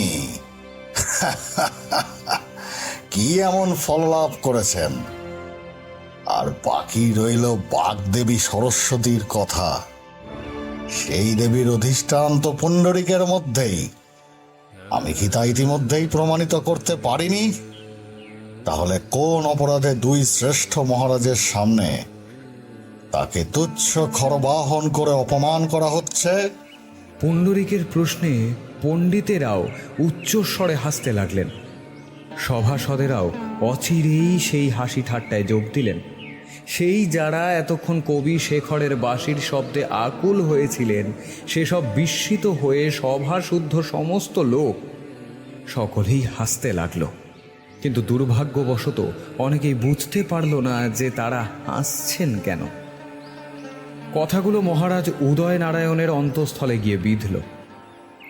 S5: কি এমন ফললাভ করেছেন? আর বাকি রইল বাগদেবী সরস্বতীর কথা। সেই দেবীর অধিষ্ঠান তো পুণ্ডরিকের মধ্যেই। আমি কি তা ইতিমধ্যেই প্রমাণিত করতে পারিনি? তাহলে কোন অপরাধে দুই শ্রেষ্ঠ মহারাজের সামনে তাকে তুচ্ছ খরবাহন করে অপমান করা হচ্ছে?
S4: পুণ্ডরিকের প্রশ্নে পণ্ডিতেরাও উচ্চস্বরে হাসতে লাগলেন। সভাসদেরাও অচিরেই সেই হাসি ঠাট্টায় যোগ দিলেন। সেই যারা এতক্ষণ কবি শেখরের বাঁশির শব্দে আকুল হয়েছিলেন, সেসব বিস্মিত হয়ে সভাশুদ্ধ সমস্ত লোক সকলেই হাসতে লাগলো। কিন্তু দুর্ভাগ্যবশত অনেকেই বুঝতে পারল না যে তারা হাসছেন কেন। কথাগুলো মহারাজ উদয়নারায়ণের অন্তঃস্থলে গিয়ে বিঁধল।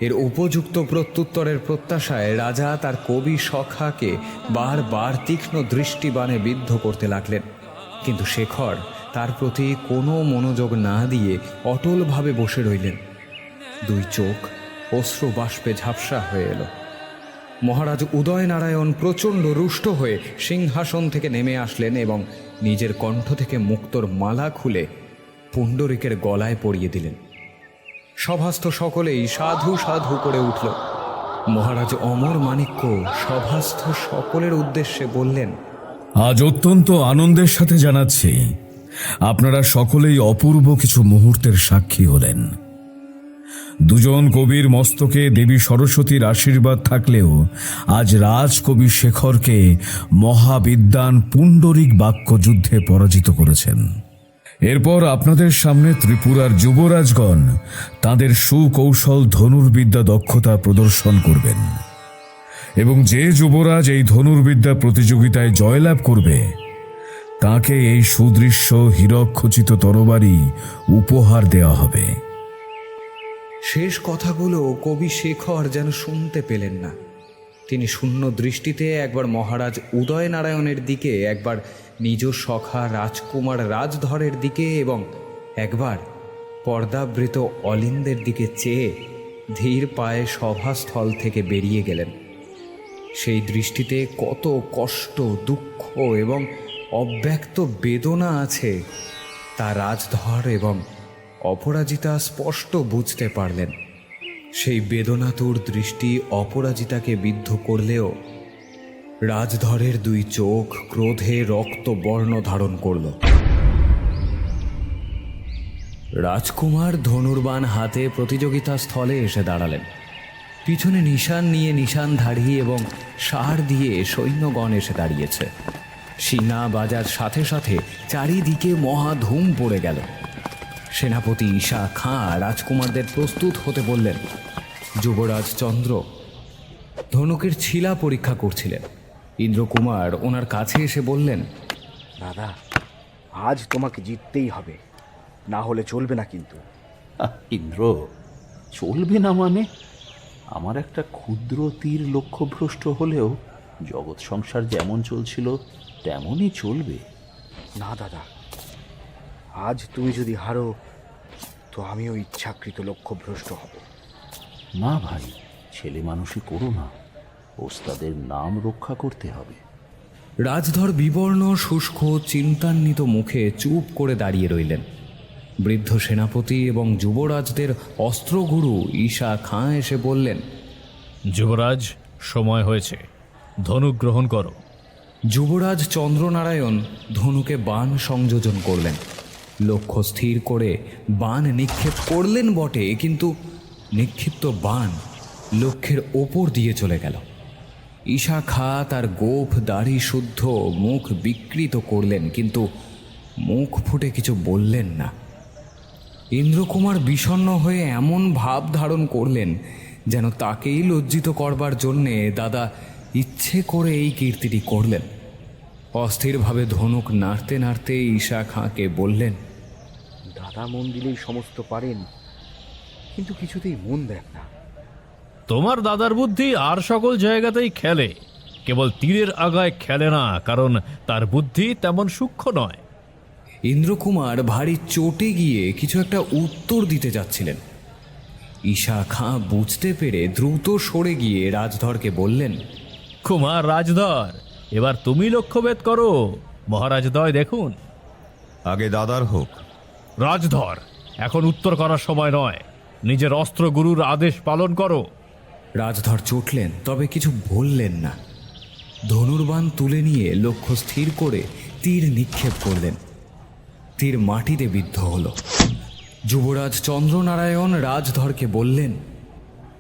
S4: এর উপযুক্ত প্রত্যুত্তরের প্রত্যাশায় রাজা তার কবি সখাকে বারবার তীক্ষ্ণ দৃষ্টিবাণে বিদ্ধ করতে লাগলেন, কিন্তু শেখর তার প্রতি কোনো মনোযোগ না দিয়ে অটলভাবে বসে রইলেন। দুই চোখ অশ্রু বাষ্পে ঝাপসা হয়ে এলো। মহারাজ উদয়নারায়ণ প্রচণ্ড রুষ্ট হয়ে সিংহাসন থেকে নেমে আসলেন এবং নিজের কণ্ঠ থেকে মুক্তোর মালা খুলে পুণ্ডরিকের গলায় পরিয়ে দিলেন। সভাস্থ সকলেই সাধু সাধু করে উঠল। মহারাজ অমর মাণিক্য সভাস্থ সকলের উদ্দেশ্যে বললেন,
S12: আজ অত্যন্ত আনন্দের সাথে জানাচ্ছি, আপনারা সকলেই অপূর্ব কিছু মুহূর্তের সাক্ষী হলেন। দুজন কবির মস্তকে দেবী সরস্বতীর আশীর্বাদ থাকলেও আজ রাজকবি শেখরকে মহাবিদ্বান পুণ্ডরিক বাক্যযুদ্ধে পরাজিত করেছেন। এরপর আপনাদের সামনে ত্রিপুরার যুবরাজগণ তাদের সুকৌশল ধনুর্বিদ্যা দক্ষতা প্রদর্শন করবেন এবং যে যুবরাজ এই ধনুর্বিদ্যা প্রতিযোগিতায় জয়লাভ করবে তাকে এই সুদৃশ্য হীরকখচিত তরবারি উপহার দেওয়া হবে।
S4: শেষ কথাগুলো কবি শেখর যেন শুনতে পেলেন না। তিনি শূন্য দৃষ্টিতে একবার মহারাজ উদয়নারায়ণের দিকে, একবার নিজ সখা রাজকুমার রাজধরের দিকে এবং একবার পর্দাবৃত অলিন্দের দিকে চেয়ে ধীর পায়ে সভাস্থল থেকে বেরিয়ে গেলেন। সেই দৃষ্টিতে কত কষ্ট, দুঃখ এবং অব্যক্ত বেদনা আছে তা রাজধর এবং অপরাজিতা স্পষ্ট বুঝতে পারলেন। সেই বেদনাতুর দৃষ্টি অপরাজিতাকে বিদ্ধ করলেও রাজধরের দুই চোখ ক্রোধে রক্তবর্ণ ধারণ করল। রাজকুমার ধনুর্বাণ হাতে প্রতিযোগিতা স্থলে এসে দাঁড়ালেন। পিছনে নিশান নিয়ে নিশানধারী এবং সার দিয়ে সৈন্যগণ এসে দাঁড়িয়েছে। সিনা বাজার সাথে সাথে চারিদিকে মহাধুম পড়ে গেল। সেনাপতি ঈশা খাঁ রাজকুমারদের প্রস্তুত হতে বললেন। যুবরাজ চন্দ্র ধনুকের ছিলা পরীক্ষা করছিলেন। ইন্দ্রকুমার ওনার কাছে এসে বললেন,
S6: দাদা, আজ তোমাকে জিততেই হবে, না হলে চলবে না। কিন্তু
S9: ইন্দ্র, চলবে না মানে? আমার একটা ক্ষুদ্র তীর লক্ষ্যভ্রষ্ট হলেও জগৎ সংসার যেমন চলছিল তেমনই চলবে।
S6: না দাদা, আজ তুমি যদি হারো তো আমিও ইচ্ছাকৃত লক্ষ্যভ্রষ্ট হব।
S9: না ভাই, ছেলে মানুষই করো না, ওস্তাদের নাম রক্ষা করতে হবে।
S4: রাজধর বিবর্ণ শুষ্ক চিন্তান্বিত মুখে চুপ করে দাঁড়িয়ে রইলেন। বৃদ্ধ সেনাপতি এবং যুবরাজদের অস্ত্রগুরু ঈশা খাঁ এসে বললেন,
S7: যুবরাজ, সময় হয়েছে, ধনুক গ্রহণ করো।
S4: যুবরাজ চন্দ্রনারায়ণ ধনুকে বাণ সংযোজন করলেন। লক্ষ্য স্থির করে বাণ নিক্ষেপ করলেন বটে, কিন্তু নিক্ষিপ্ত বাণ লক্ষ্যের ওপর দিয়ে চলে গেল। ঈশা খাঁ তার গোঁফ দাড়ি শুদ্ধ মুখ বিকৃত করলেন, কিন্তু মুখ ফুটে কিছু বললেন না। ইন্দ্রকুমার বিষণ্ণ হয়ে এমন ভাব ধারণ করলেন যেন তাকেই লজ্জিত করবার জন্যে দাদা ইচ্ছে করে এই কীর্তিটি করলেন। অস্থিরভাবে ধনুক নাড়তে নাড়তে ঈশা খাঁকে বললেন,
S6: দাদা মন দিলেই সমস্ত পারেন, কিন্তু কিছুতেই মন দেন না।
S7: তোমার দাদার বুদ্ধি আর সকল জায়গাতেই খেলে, কেবল তীরের আগায় খেলে না, কারণ তার বুদ্ধি তেমন সূক্ষ্ম নয়।
S4: ইন্দ্রকুমার ভারী চটে গিয়ে কিছু একটা উত্তর দিতে যাচ্ছিলেন। ঈশা খাঁ বুঝতে পেরে দ্রুত সরে গিয়ে রাজধরকে বললেন,
S7: কুমার রাজধর, এবার তুমি লক্ষ্যভেদ করো, মহারাজদ্বয় দেখুন।
S8: আগে দাদার হোক।
S7: রাজধর, এখন উত্তর করার সময় নয়, নিজের অস্ত্রগুরুর আদেশ পালন করো।
S4: রাজধর চটলেন, তবে কিছু বললেন না। ধনুর্বাণ তুলে নিয়ে লক্ষ্য স্থির করে তীর নিক্ষেপ করলেন। তীর মাটিতে বিদ্ধ হল। যুবরাজ চন্দ্রনারায়ণ রাজধরকে বললেন,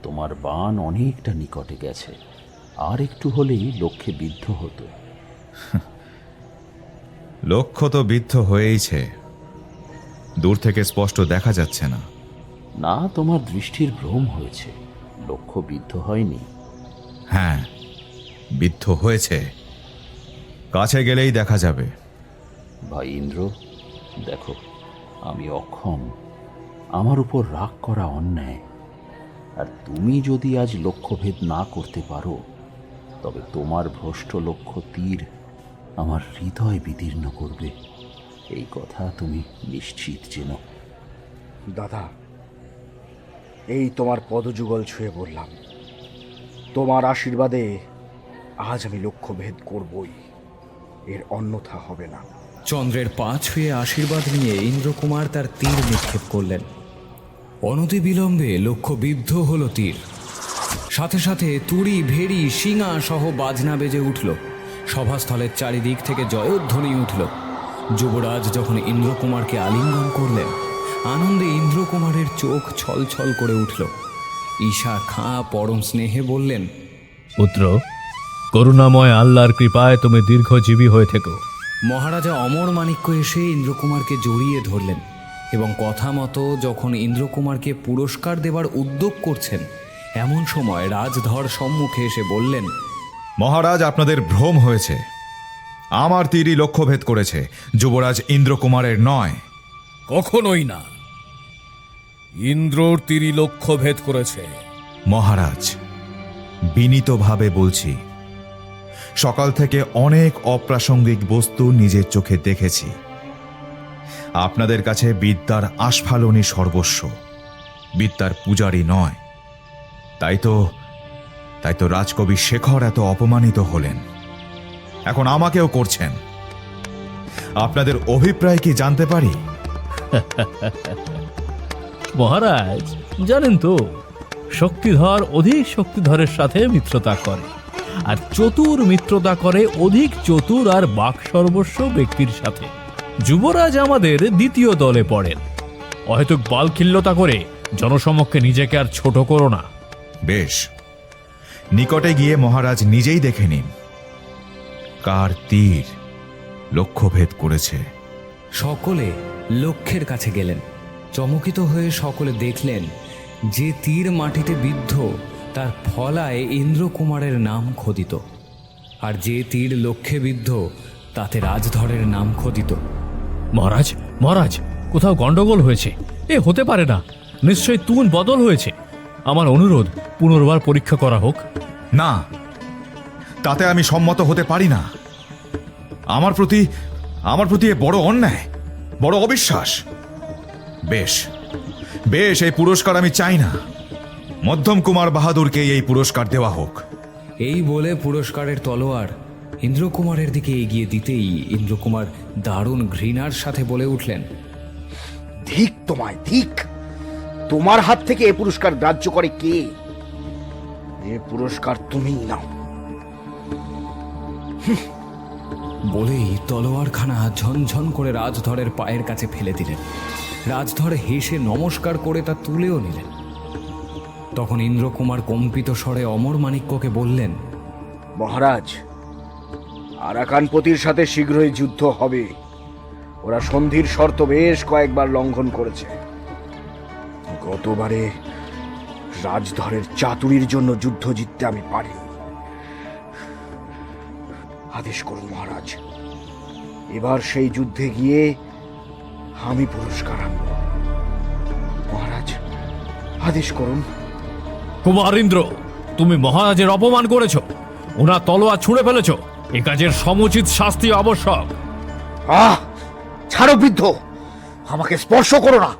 S9: তোমার বাণ অনেকটা নিকটে গেছে, আর একটু হলেই লক্ষ্যে বিদ্ধ হতো।
S8: লক্ষ্য তো বিদ্ধ হয়েইছে, দূর থেকে স্পষ্ট দেখা যাচ্ছে না।
S9: না, তোমার দৃষ্টির ভ্রম হয়েছে, লক্ষ্য বিদ্ধ হয়নি।
S8: হ্যাঁ, বিদ্ধ হয়েছে, কাছে গেলেই দেখা যাবে।
S9: ভাই ইন্দ্র, দেখো, আমি অক্ষম, আমার উপর রাগ করা অন্যায়। আর তুমি যদি আজ লক্ষ্যভেদ না করতে পারো, তবে তোমার ভ্রষ্ট লক্ষ্য তীর আমার হৃদয় বিদীর্ণ করবে, এই কথা তুমি নিশ্চিত জেনো।
S6: দাদা, এই তোমার পদযুগল ছুঁয়ে বললাম, তোমার আশীর্বাদে আজ আমি লক্ষ্যভেদ করবই, এর অন্যথা হবে না।
S4: চন্দ্রের পা ছুঁয়ে আশীর্বাদ নিয়ে ইন্দ্রকুমার তার তীর নিক্ষেপ করলেন। অনতিবিলম্বে লক্ষ্য বিদ্ধ হল তীর। সাথে সাথে তুড়ি ভেড়ি শিঙা সহ বাজনা বেজে উঠল। সভাস্থলের চারিদিক থেকে জয়ধ্বনি উঠল। যুবরাজ যখন ইন্দ্রকুমারকে আলিঙ্গন করলেন, আনন্দে ইন্দ্রকুমারের চোখ ছলছল করে উঠল। ঈশা খাঁ পরম স্নেহে বললেন,
S7: পুত্র, করুণাময় আল্লাহর কৃপায় তুমি দীর্ঘজীবী হয়ে থেকো।
S4: মহারাজা অমর মাণিক্য এসে ইন্দ্রকুমারকে জড়িয়ে ধরলেন এবং কথা মতো যখন ইন্দ্রকুমারকে পুরস্কার দেবার উদ্যোগ করছেন, এমন সময় রাজধর সম্মুখে এসে বললেন,
S8: মহারাজ, আপনাদের ভ্রম হয়েছে, আমার তীরই লক্ষ্যভেদ করেছে, যুবরাজ ইন্দ্রকুমারের নয়।
S12: কখনোই না, ইন্দ্রর তীরই লক্ষ্যভেদ করেছে।
S8: মহারাজ, বিনীতভাবে বলছি, সকাল থেকে অনেক অপ্রাসঙ্গিক বস্তু নিজের চোখে দেখেছি। আপনাদের কাছে বিদ্যার আস্ফালনই সর্বস্ব, বিদ্যার পূজারী নয়। তাই তো রাজকবি শেখর এত অপমানিত হলেন, এখন আমাকেও করছেন। আপনাদের অভিপ্রায় কি জানতে পারি?
S7: মহারাজ জানেন তো, শক্তিধর অধিক শক্তিধরের সাথে মিত্রতা করে, আর চতুর মিত্রতা করে অধিক চতুর আর বাক সর্বস্ব ব্যক্তির সাথে। যুবরাজ আমাদের দ্বিতীয় দলে পড়েন। অহেতুক বালখিল্যতা করে জনসমক্ষে নিজেকে আর ছোট করো না।
S8: বেশ, নিকটে গিয়ে মহারাজ নিজেই দেখে নিন কার তীর লক্ষ্যভেদ করেছে।
S4: সকলে লক্ষ্যের কাছে গেলেন। চমকিত হয়ে সকলে দেখলেন যে তীর মাটিতে বিদ্ধ তার ফলায় ইন্দ্রকুমারের নাম খোদিত, আর যে তীর লক্ষ্যে বিদ্ধ তাতে রাজধরের নাম খোদিত।
S7: মহারাজ, মহারাজ, কোথাও গন্ডগোল হয়েছে। এ হতে পারে না, নিশ্চয়ই তুন বদল হয়েছে। আমার অনুরোধ, পুনর্বার পরীক্ষা করা হোক।
S8: না, তাতে আমি সম্মত হতে পারি না। আমার প্রতি এ বড় অন্যায়, বড় অবিশ্বাস। বেশ বেশ, এই পুরস্কার আমি চাই না। মধ্যম কুমার বাহাদুরকে এই পুরস্কার দেওয়া হোক।
S4: এই বলে পুরস্কারের তলোয়ার ইন্দ্রকুমারের দিকে এগিয়ে দিতেই ইন্দ্রকুমার দারুণ ঘৃণার সাথে বলে উঠলেন,
S6: ধিক তোমায়, ধিক! তোমার হাত থেকে এ পুরস্কার গ্রাহ্য করে কে? এ পুরস্কার তুমিই নাও।
S4: বলেই তলোয়ারখানা ঝনঝন করে রাজধরের পায়ের কাছে ফেলে দিলেন। রাজধর হেসে নমস্কার করে তা তুলেও নিলেন। তখন ইন্দ্রকুমার কম্পিত স্বরে অমর মাণিক্যকে বললেন,
S6: মহারাজ, আরাকানপতির সাথে শীঘ্রই যুদ্ধ হবে। ওরা সন্ধির শর্ত বেশ কয়েকবার লঙ্ঘন করেছে। গতবারে রাজধরের চাতুরির জন্য যুদ্ধ জিততে আমি পারি। আদেশ করুন মহারাজ, এবার সেই যুদ্ধে গিয়ে আমি পুরস্কার আনব। মহারাজ, আদেশ করুন।
S7: কুমার ইন্দ্র, তুমি মহারাজের অপমান করেছ, ওনার তলোয়ার ছুঁড়ে ফেলেছ। এ কাজের সমুচিত শাস্তি আবশ্যক।
S6: ছাড়ো বৃদ্ধ, আমাকে স্পর্শ করো না।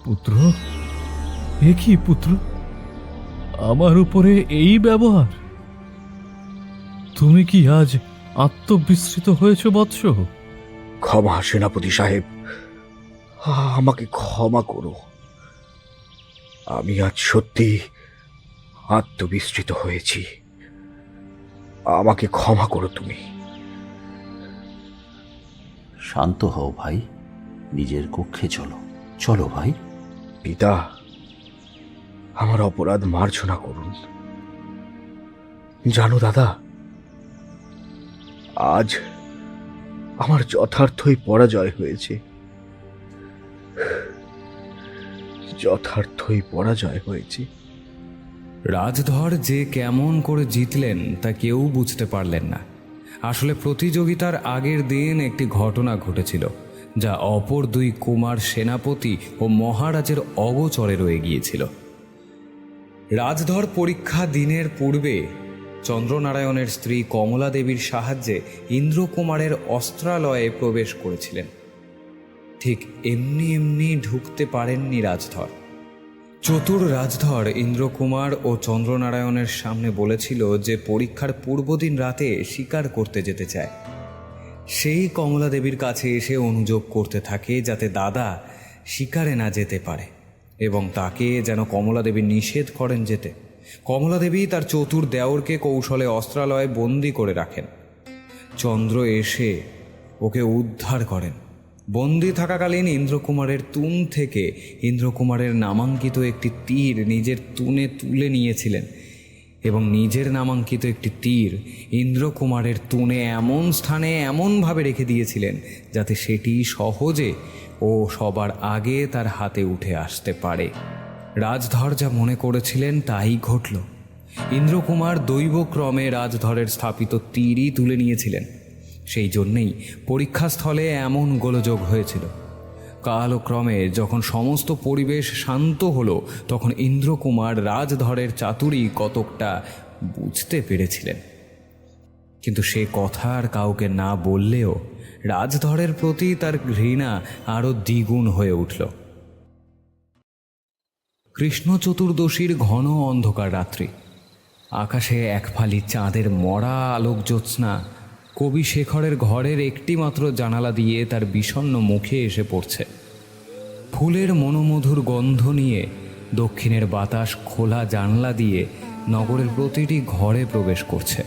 S7: পুত্র, এ কি পুত্র, আমার উপরে এই ব্যবহার? তুমি কি আজ আত্মবিস্মৃত হয়েছ বৎস?
S6: ক্ষমা সেনাপতি সাহেব, আমাকে ক্ষমা করো। আমি আজ সত্যি আত্মবিস্মৃত হয়েছি। আমাকে ক্ষমা করো তুমি।
S9: শান্ত হও ভাই, নিজের কক্ষে চলো। চলো ভাই।
S6: পিতা, আমার অপরাধ মার্জনা করুন। জানো দাদা, আজ আমার যথার্থই পরাজয় হয়েছে। যথার্থই পরাজয় হয়েছে।
S4: রাজধর যে কেমন করে জিতলেন তা কেউ বুঝতে পারলেন না। আসলে প্রতিযোগিতার আগের দিন একটি ঘটনা ঘটেছিল, যা অপর দুই কুমার সেনাপতি ও মহারাজের অগোচরে রয়ে গিয়েছিল। রাজধর পরীক্ষা দিনের পূর্বে চন্দ্রনারায়ণের স্ত্রী কমলা দেবীর সাহায্যে ইন্দ্রকুমারের অস্ত্রালয়ে প্রবেশ করেছিলেন। ঠিক এমনি এমনি ঢুকতে পারেননি রাজধর। চতুর রাজধর ইন্দ্রকুমার ও চন্দ্রনারায়ণের সামনে বলেছিল যে পরীক্ষার পূর্বদিন রাতে শিকার করতে যেতে চায়। সেই কমলা দেবীর কাছে এসে অনুযোগ করতে থাকে যাতে দাদা শিকারে না যেতে পারে, এবং তাকে যেন কমলা দেবী নিষেধ করেন যেতে। কমলা দেবী তার চতুর দেওরকে কৌশলে অস্ত্রালয়ে বন্দি করে রাখেন। চন্দ্র এসে ওকে উদ্ধার করেন। বন্দি থাকাকালীন ইন্দ্রকুমারের তুন থেকে ইন্দ্রকুমারের নামাঙ্কিত একটি তীর নিজের তুনে তুলে নিয়েছিলেন, এবং নিজের নামাঙ্কিত একটি তীর ইন্দ্রকুমারের তুনে এমন স্থানে এমনভাবে রেখে দিয়েছিলেন যাতে সেটি সহজে ও সবার আগে তার হাতে উঠে আসতে পারে। রাজধর যা মনে করেছিলেন তাই ঘটল। ইন্দ্রকুমার দৈবক্রমে রাজধরের স্থাপিত তীরই তুলে নিয়েছিলেন। সেই জন্যেই পরীক্ষাস্থলে এমন গোলযোগ হয়েছিল। কালক্রমে যখন সমস্ত পরিবেশ শান্ত হলো, তখন ইন্দ্রকুমার রাজধরের চাতুরি কতকটা বুঝতে পেরেছিলেন। কিন্তু সে কথা আর কাউকে না বললেও রাজধরের প্রতি তার ঘৃণা আরও দ্বিগুণ হয়ে উঠল। কৃষ্ণ চতুর্দশীর ঘন অন্ধকার রাত্রি। আকাশে এক ফালি চাঁদের মরা আলোক জ্যোৎস্না কবি শেখরের ঘরের একটি মাত্র জানালা দিয়ে তার বিষণ্ণ মুখে এসে পড়ছে। ফুলের মনোমধুর গন্ধ নিয়ে দক্ষিণের বাতাস খোলা জানলা দিয়ে নগরের প্রতিটি ঘরে প্রবেশ করছে।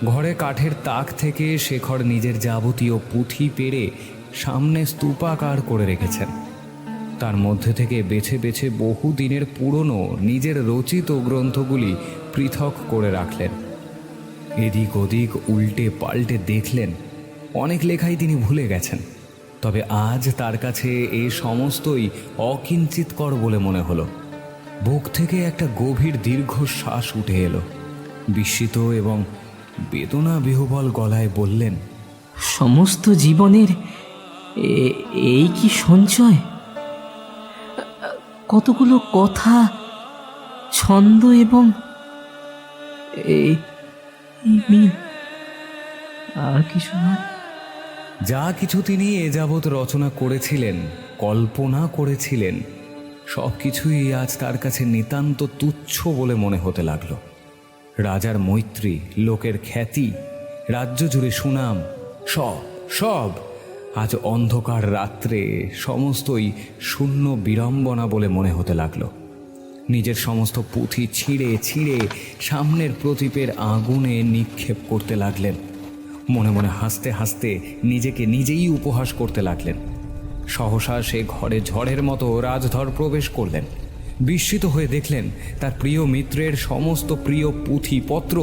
S4: ঘরে কাঠের তাক থেকে শেখর নিজের যাবতীয় পুঁথি পেরে সামনে স্তূপাকার করে রেখেছেন। তার মধ্যে থেকে বেছে বেছে বহু দিনের পুরনো নিজের রচিত গ্রন্থগুলি পৃথক করে রাখলেন। এদিক ওদিক উল্টে পাল্টে দেখলেন, অনেক লেখাই তিনি ভুলে গেছেন, তবে আজ তার কাছে এই সমস্তই অকিঞ্চিতকর বলে মনে হলো। বুক থেকে একটা গভীর দীর্ঘশ্বাস উঠে এলো। বিস্মিত এবং বেদনা বিহ্বল গলায় বললেন,
S11: সমস্ত জীবনের এই কি সঞ্চয়? কতগুলো কথা, ছন্দ এবং এই মিল, আর কিছু না।
S4: যা কিছু তিনি এ যাবৎ রচনা করেছিলেন, কল্পনা করেছিলেন, সব কিছুই আজ তার কাছে নিতান্ত তুচ্ছ বলে মনে হতে লাগলো। রাজার মৈত্রী, লোকের খ্যাতি, রাজ্য জুড়ে সুনাম, সব সব আজ অন্ধকার রাত্রে সমস্তই শূন্য বিড়ম্বনা বলে মনে হতে লাগলো। নিজের সমস্ত পুঁথি ছিঁড়ে ছিঁড়ে সামনের প্রদীপের আগুনে নিক্ষেপ করতে লাগলেন। মনে মনে হাসতে হাসতে নিজেকে নিজেই উপহাস করতে লাগলেন। সহসা সে ঘরে ঝড়ের মতো রাজধর প্রবেশ করলেন। বিস্মিত হয়ে দেখলেন তার প্রিয় মিত্রের সমস্ত প্রিয় পুঁথিপত্র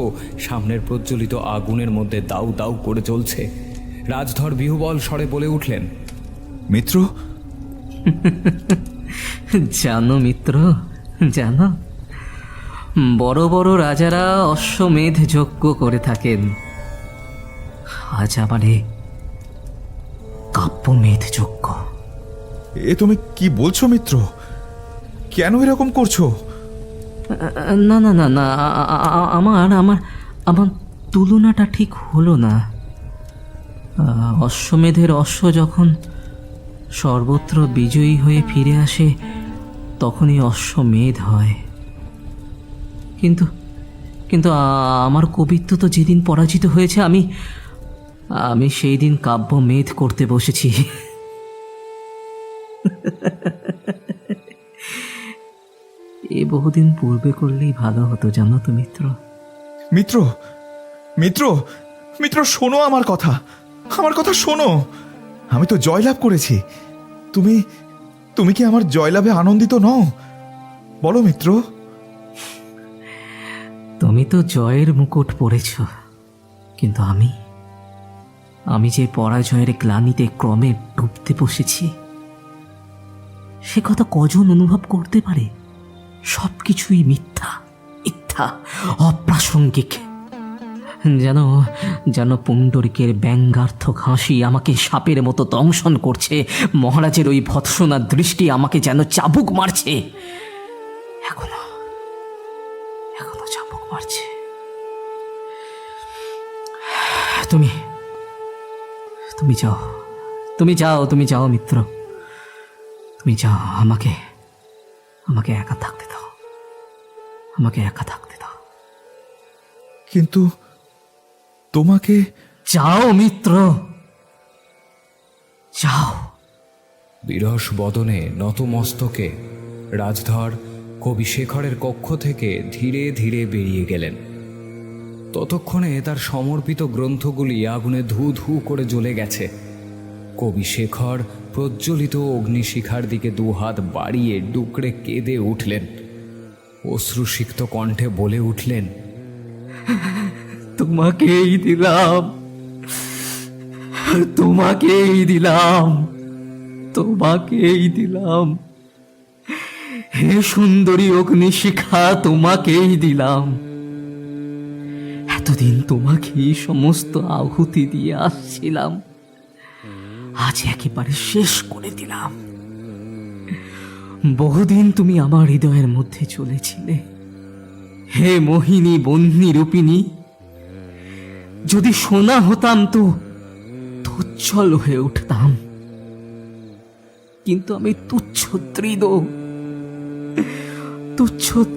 S4: সামনের প্রজ্বলিত আগুনের মধ্যে দাউ দাউ করে চলছে। রাজধর বিহ্বল স্বরে বলে উঠলেন,
S8: মিত্র।
S11: জানো মিত্র, জানো, বড় বড় রাজারা অশ্বমেধ যজ্ঞ করে থাকেন। আজ আমারে কাব্যমেধ যজ্ঞ।
S8: এ তুমি কি বলছো মিত্র? কেন এরকম করছো?
S11: না না না না, আমার আমার আমার তুলনাটা ঠিক হলো না। অশ্বমেধের অশ্ব যখন সর্বত্র বিজয়ী হয়ে ফিরে আসে, তখনই অশ্বমেধ হয়। কিন্তু কিন্তু আমার কবিত্ব তো যেদিন পরাজিত হয়েছে, আমি আমি সেই দিন কাব্যমেধ করতে বসেছি। এ বহুদিন পূর্বে করলেই ভালো হতো, জানো তো মিত্র।
S8: মিত্র মিত্র মিত্র, শোনো আমার কথা, আমার কথা শোনো। আমি তো জয়লাভ করেছি। তুমি তুমি কি আমার জয়লাভে আনন্দিত নও? বলো মিত্র।
S11: তুমি তো জয়ের মুকুট পরেছ, কিন্তু আমি যে পরাজয়ের গ্লানিতে ক্রমে ডুবতে বসেছি, সে কথা কজন অনুভব করতে পারে? সবকিছুই মিথ্যা, মিথ্যা, অপ্রাসঙ্গিক। যেন পুণ্ডরিকের ব্যঙ্গার্থক হাসি আমাকে সাপের মতো দংশন করছে। মহারাজের ওই ভৎসনার দৃষ্টি আমাকে যেন চাবুক মারছে। এখনো চাবুক মারছে। তুমি যাও মিত্র, তুমি যাও। আমাকে একা থাকতে দাও, আমাকে একা থাকতে দাও।
S8: কিন্তু তোমাকে।
S11: যাও মিত্র, যাও।
S4: বিরস বদনে নতমস্তকে রাজধর কবি শেখরের কক্ষ থেকে ধীরে ধীরে বেরিয়ে গেলেন। ততক্ষণে তার সমর্পিত গ্রন্থগুলি আগুনে ধু ধু করে জ্বলে গেছে। কবি শেখর প্রজ্বলিত অগ্নিশিখার দিকে দুহাত বাড়িয়ে ডুকরে কেঁদে উঠলেন। অশ্রুসিক্ত কণ্ঠে বলে উঠলেন,
S11: তোমাকেই দিলাম, তোমাকেই দিলাম, তোমাকেই দিলাম। হে সুন্দরী অগ্নিশিখা, তোমাকেই দিলাম। এতদিন তোমাকেই সমস্ত আহুতি দিয়ে আসছিলাম, আজ একেবারে শেষ করে দিলাম। বহুদিন তুমি আমার হৃদয়ের মধ্যে চলেছিলে, হে মোহিনী বন্যী রূপিণী। যদি সোনা হতাম তো উজ্জ্বল হয়ে উঠতাম, কিন্তু আমি তুচ্ছ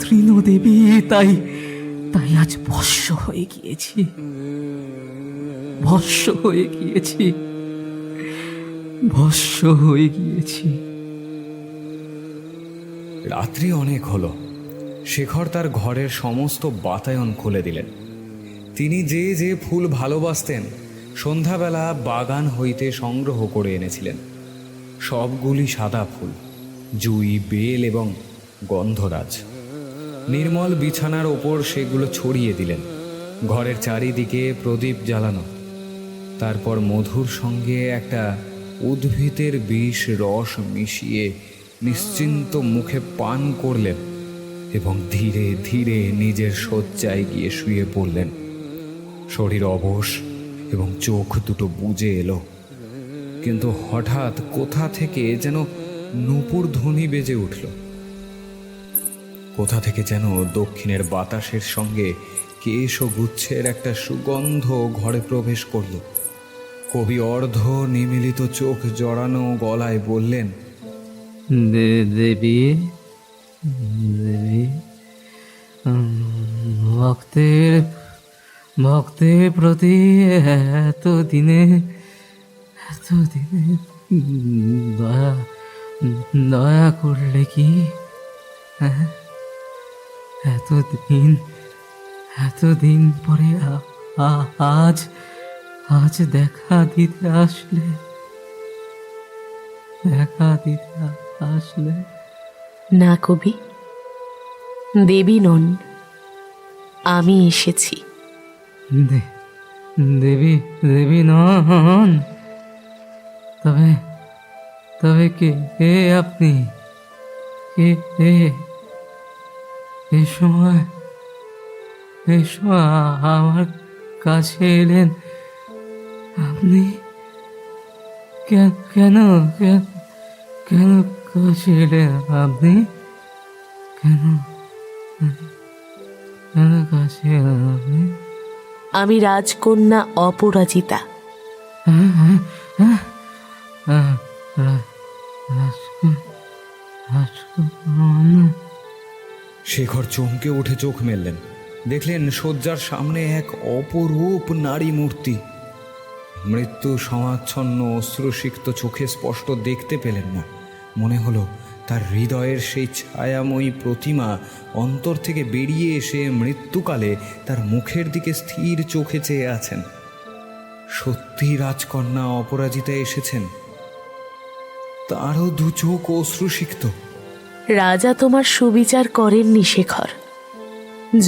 S11: তৃণ দেবী। তাই আজ ভস্ম হয়ে গিয়েছি, ভস্ম হয়ে গিয়েছি, ভস্ম হয়ে গিয়েছি।
S4: রাত্রি অনেক হলো। শেখর তার ঘরের সমস্ত বাতায়ন খুলে দিলেন। তিনি যে যে ফুল ভালোবাসতেন সন্ধ্যাবেলা বাগান হইতে সংগ্রহ করে এনেছিলেন। সবগুলি সাদা ফুল, জুই, বেল এবং গন্ধরাজ। নির্মল বিছানার ওপর সেগুলো ছড়িয়ে দিলেন। ঘরের চারিদিকে প্রদীপ জ্বালানো। তারপর মধুর সঙ্গে একটা উদ্ভিদের বিষ রস মিশিয়ে নিশ্চিন্ত মুখে পান করলেন এবং ধীরে ধীরে নিজের শয্যায় গিয়ে শুয়ে পড়লেন। শরীর অবশ এবং চোখ দুটো বুজে এলো। কিন্তু হঠাৎ কোথা থেকে যেন নূপুর ধ্বনি বেজে উঠল। কোথা থেকে যেন দক্ষিণের বাতাসের সঙ্গে কেশগুচ্ছের একটা সুগন্ধ ঘরে প্রবেশ করল। কবি অর্ধ নিমিলিত চোখ জড়ানো গলায় বললেন,
S11: দেবী, দেবী, ভক্তের ভক্তের প্রতি এতদিনে দয়া দয়া করলে কি? হ্যাঁ, এতদিন পরে আজ আজ দেখা দিতে আসলে, দেখা দিতে আসলে।
S1: না কবি, দেবী নন, আমি এসেছি।
S11: দেবী দেবী নন? তবে তবে কে আপনি? কে এই সময় আমার কাছে এলেন আপনি? কেন কেন কাছে এলেন আপনি? কেন কাছে এলেন আপনি?
S1: আমি রাজকন্যা অপরাজিতা।
S4: শেখর চমকে উঠে চোখ মেললেন। দেখলেন শয্যার সামনে এক অপরূপ নারী মূর্তি। মৃত্যু সমাচ্ছন্ন অশ্রুসিক্ত চোখে স্পষ্ট দেখতে পেলেন না। মনে হলো তার হৃদয়ের সেই ছায়াময়ী প্রতিমা অন্তর থেকে বেরিয়ে এসে মৃত্যুকালে তার মুখের দিকে স্থির চোখে চেয়ে আছেন। সত্যি রাজকন্যা অপরাজিতা এসেছেন। তারও দু চোখ অশ্রুসিক্ত।
S1: রাজা তোমার সুবিচার করেননি শেখর,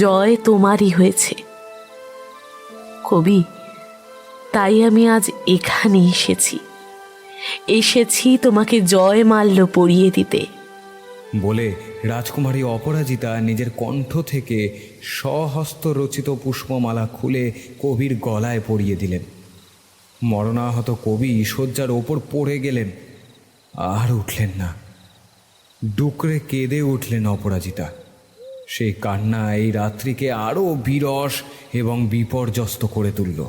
S1: জয় তোমারই হয়েছে। কবি, তাই আমি আজ এখানে এসেছি তোমাকে জয় মাল্য পরিয়ে দিতে।
S4: বলে রাজকুমারী অপরাজিতা নিজের কণ্ঠ থেকে স্বহস্ত রচিত পুষ্পমালা খুলে কবির গলায় পরিয়ে দিলেন। মরণাহত কবি শয্যার ওপর পড়ে গেলেন, আর উঠলেন না। ডুকরে কেঁদে উঠলেন অপরাজিতা। সেই কান্না এই রাত্রিকে আরো বিরস এবং বিপর্যস্ত করে তুলল।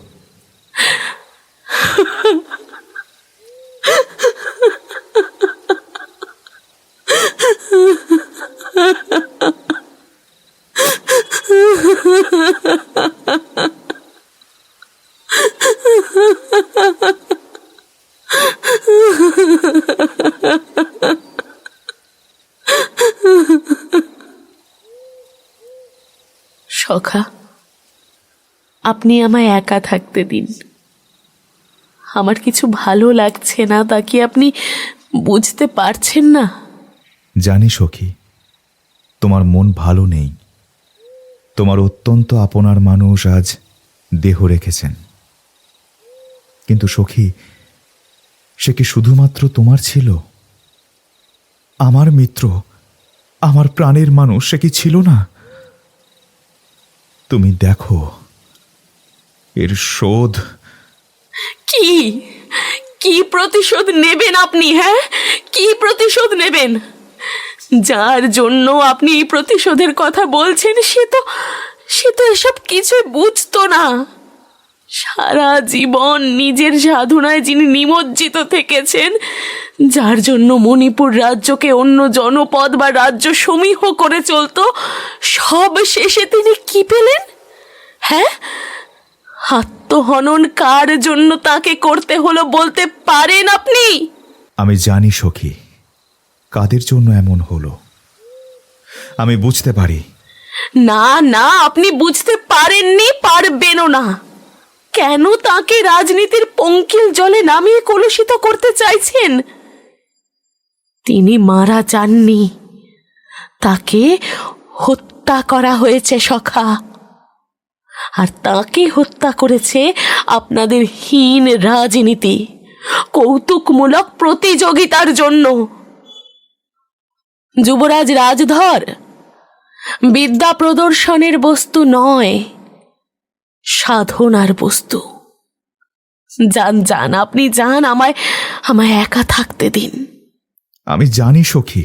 S1: সখা, আপনি আমায় একা থাকতে দিন। আমার কিছু ভালো লাগছে না, তা কি আপনি বুঝতে পারছেন না?
S8: জানি সখী, তোমার মন ভালো নেই। তোমার অত্যন্ত আপনার মানুষ আজ দেহ রেখেছেন। কিন্তু সখী, সে কি শুধুমাত্র তোমার ছিল? আমার মিত্র, আমার প্রাণের মানুষ সে কি ছিল না? তুমি দেখো, এর শোধ।
S1: কি প্রতিশোধ নেবেন আপনি? হ্যাঁ, কি প্রতিশোধ নেবেন? যার জন্য আপনি এই প্রতিশোধের কথা বলছেন সে তো এসব কিছুই বুঝতো না। সারা জীবন নিজের সাধনায় যিনি নিমজ্জিত থেকেছেন, যার জন্য মণিপুর রাজ্যকে অন্য জনপদ বা রাজ্য সমীহ করে চলতো, সব শেষে তিনি কি পেলেন? হ্যাঁ, আত্মহনন কার জন্য তাকে করতে হলো বলতে পারেন আপনি?
S8: আমি জানি সখী, কাদের জন্য এমন হলো আমি বুঝতে পারি।
S1: না না, আপনি বুঝতে পারেননি, পারবেনও না। কেন তাকে রাজনীতির পঙ্কিল জলে নামিয়ে কলুষিত করতে চাইছেন? তিনি মারা যাননি, তাকে হত্যা করা হয়েছে সখা। আর তাকে হত্যা করেছে আপনাদের হীন রাজনীতি, কৌতুকমূলক প্রতিযোগিতার জন্য। যুবরাজ রাজধর বিদ্যা প্রদর্শনের বস্তু নয়, সাধনার বস্তু। যান যান, আপনি যান, আমায় একা থাকতে দিন।
S8: আমি জানি সখী,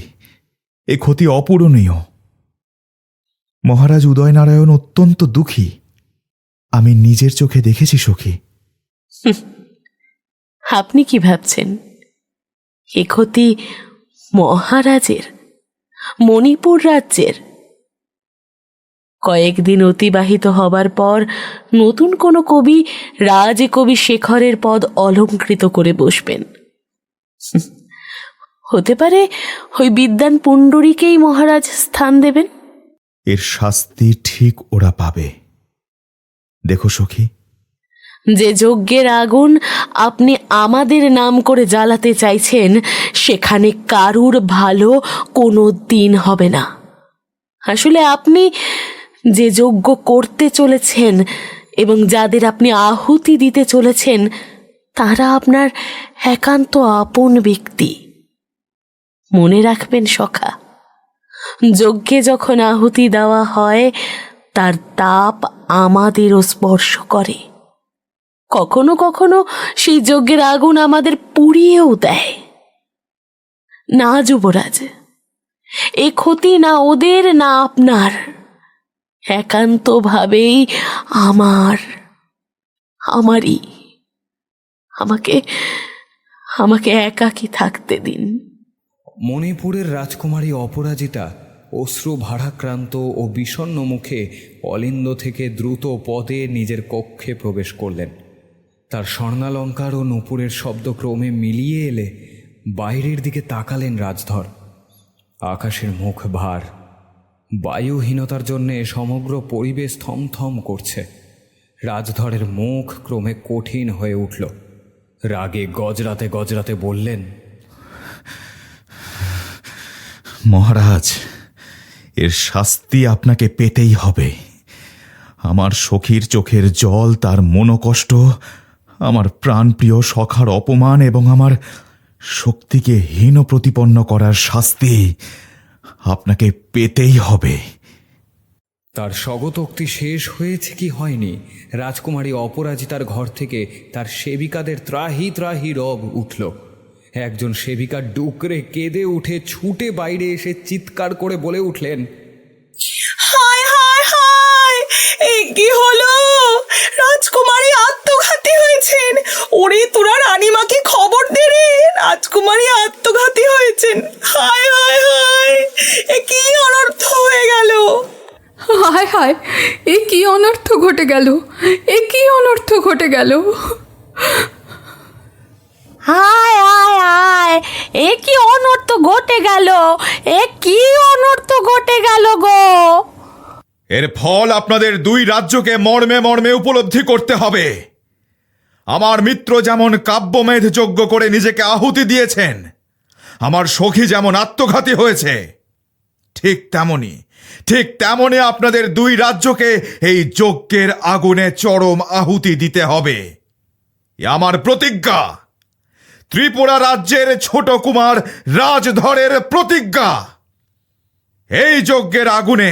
S8: এ ক্ষতি অপূরণীয়। মহারাজ উদয়নারায়ণ অত্যন্ত দুঃখী, আমি নিজের চোখে দেখেছি সখী।
S1: আপনি কি ভাবছেন এ ক্ষতি মহারাজের, মণিপুর রাজ্যের? কয়েকদিন অতিবাহিত হবার পর নতুন কোনো কবি রাজকবি শেখরের পদ অলঙ্কৃত করে বসবেন। হতে পারে ওই বিদ্বান পুণ্ডরীকেই মহারাজ স্থান দেবেন।
S8: এর শাস্তি ঠিক ওরা পাবে। দেখো সখী,
S1: যে যজ্ঞের আগুন আপনি আমাদের নাম করে জ্বালাতে চাইছেন, সেখানে কারুর ভালো কোনো দিন হবে না। আসলে আপনি যে যজ্ঞ করতে চলেছেন এবং যাদের আপনি আহুতি দিতে চলেছেন, তারা আপনার একান্ত আপন ব্যক্তি। মনে রাখবেন সখা, যজ্ঞে যখন আহুতি দেওয়া হয়, তার তাপ আমাদেরও স্পর্শ করে। কখনো কখনো সেই যজ্ঞের আগুন আমাদের পুড়িয়েও দেয়। না যুবরাজ, এ ক্ষতি না ওদের না আপনার, একান্তভাবেই আমারই। আমাকে একাকী থাকতে দিন।
S4: মণিপুরের রাজকুমারী অপরাজিতা অশ্রু ভারাক্রান্ত ও বিষণ্ণ মুখে অলিন্দ থেকে দ্রুত পদে নিজের কক্ষে প্রবেশ করলেন। তার স্বর্ণালঙ্কার ও নূপুরের শব্দ ক্রমে মিলিয়ে এলে বাইরের দিকে তাকালেন রাজধর। আকাশের মুখ ভার, বায়ুহীনতার জন্যে সমগ্র পরিবেশ থমথম করছে। রাজধরের মুখ ক্রমে কঠিন হয়ে উঠল। রাগে গজরাতে গজরাতে বললেন,
S8: মহারাজ, এর শাস্তি আপনাকে পেতেই হবে। আমার সখীর চোখের জল, তার মনোকষ্ট, আমার প্রাণপ্রিয় সখার অপমান এবং আমার শক্তিকে হীন প্রতিপন্ন করার শাস্তি আপনাকে পেতেই হবে।
S4: তার স্বগতোক্তি শেষ হয়েছে কি হয়নি, রাজকুমারী অপরাজিতার ঘর থেকে তার সেবিকাদের ত্রাহি ত্রাহি রব উঠল। একজন সেবিকা ডুকরে কেঁদে উঠে ছুটে বাইরে এসে চিৎকার করে বলে উঠলেন,
S3: হায় হায় হায়, এই কি হলো? রাজকুমারী আত্মঘাতী হয়েছেন। ওরে তোরা রানীমাকে খবর দে রে, রাজকুমারী আত্মঘাতী হয়েছেন। হায় হায় হায়, এ কি অনর্থ হয়ে গেল!
S15: হায় হায়, এ কি অনর্থ ঘটে গেল, এ কি অনর্থ ঘটে গেল!
S1: হায় হায় হায়, এ কি অনর্থ ঘটে গেল, এ কি অনর্থ ঘটে গেল গো!
S2: এর ফল আপনাদের দুই রাজ্যকে মর্মে মর্মে উপলব্ধি করতে হবে। আমার মিত্র যেমন কাব্যমেধ যজ্ঞ করে নিজেকে আহুতি দিয়েছেন, আমার সখী যেমন আত্মঘাতী হয়েছে, ঠিক তেমনি আপনাদের দুই রাজ্যকে এই যজ্ঞের আগুনে চরম আহুতি দিতে হবে। এ আমার প্রতিজ্ঞা, ত্রিপুরা রাজ্যের ছোট কুমার রাজধরের প্রতিজ্ঞা। এই যজ্ঞের আগুনে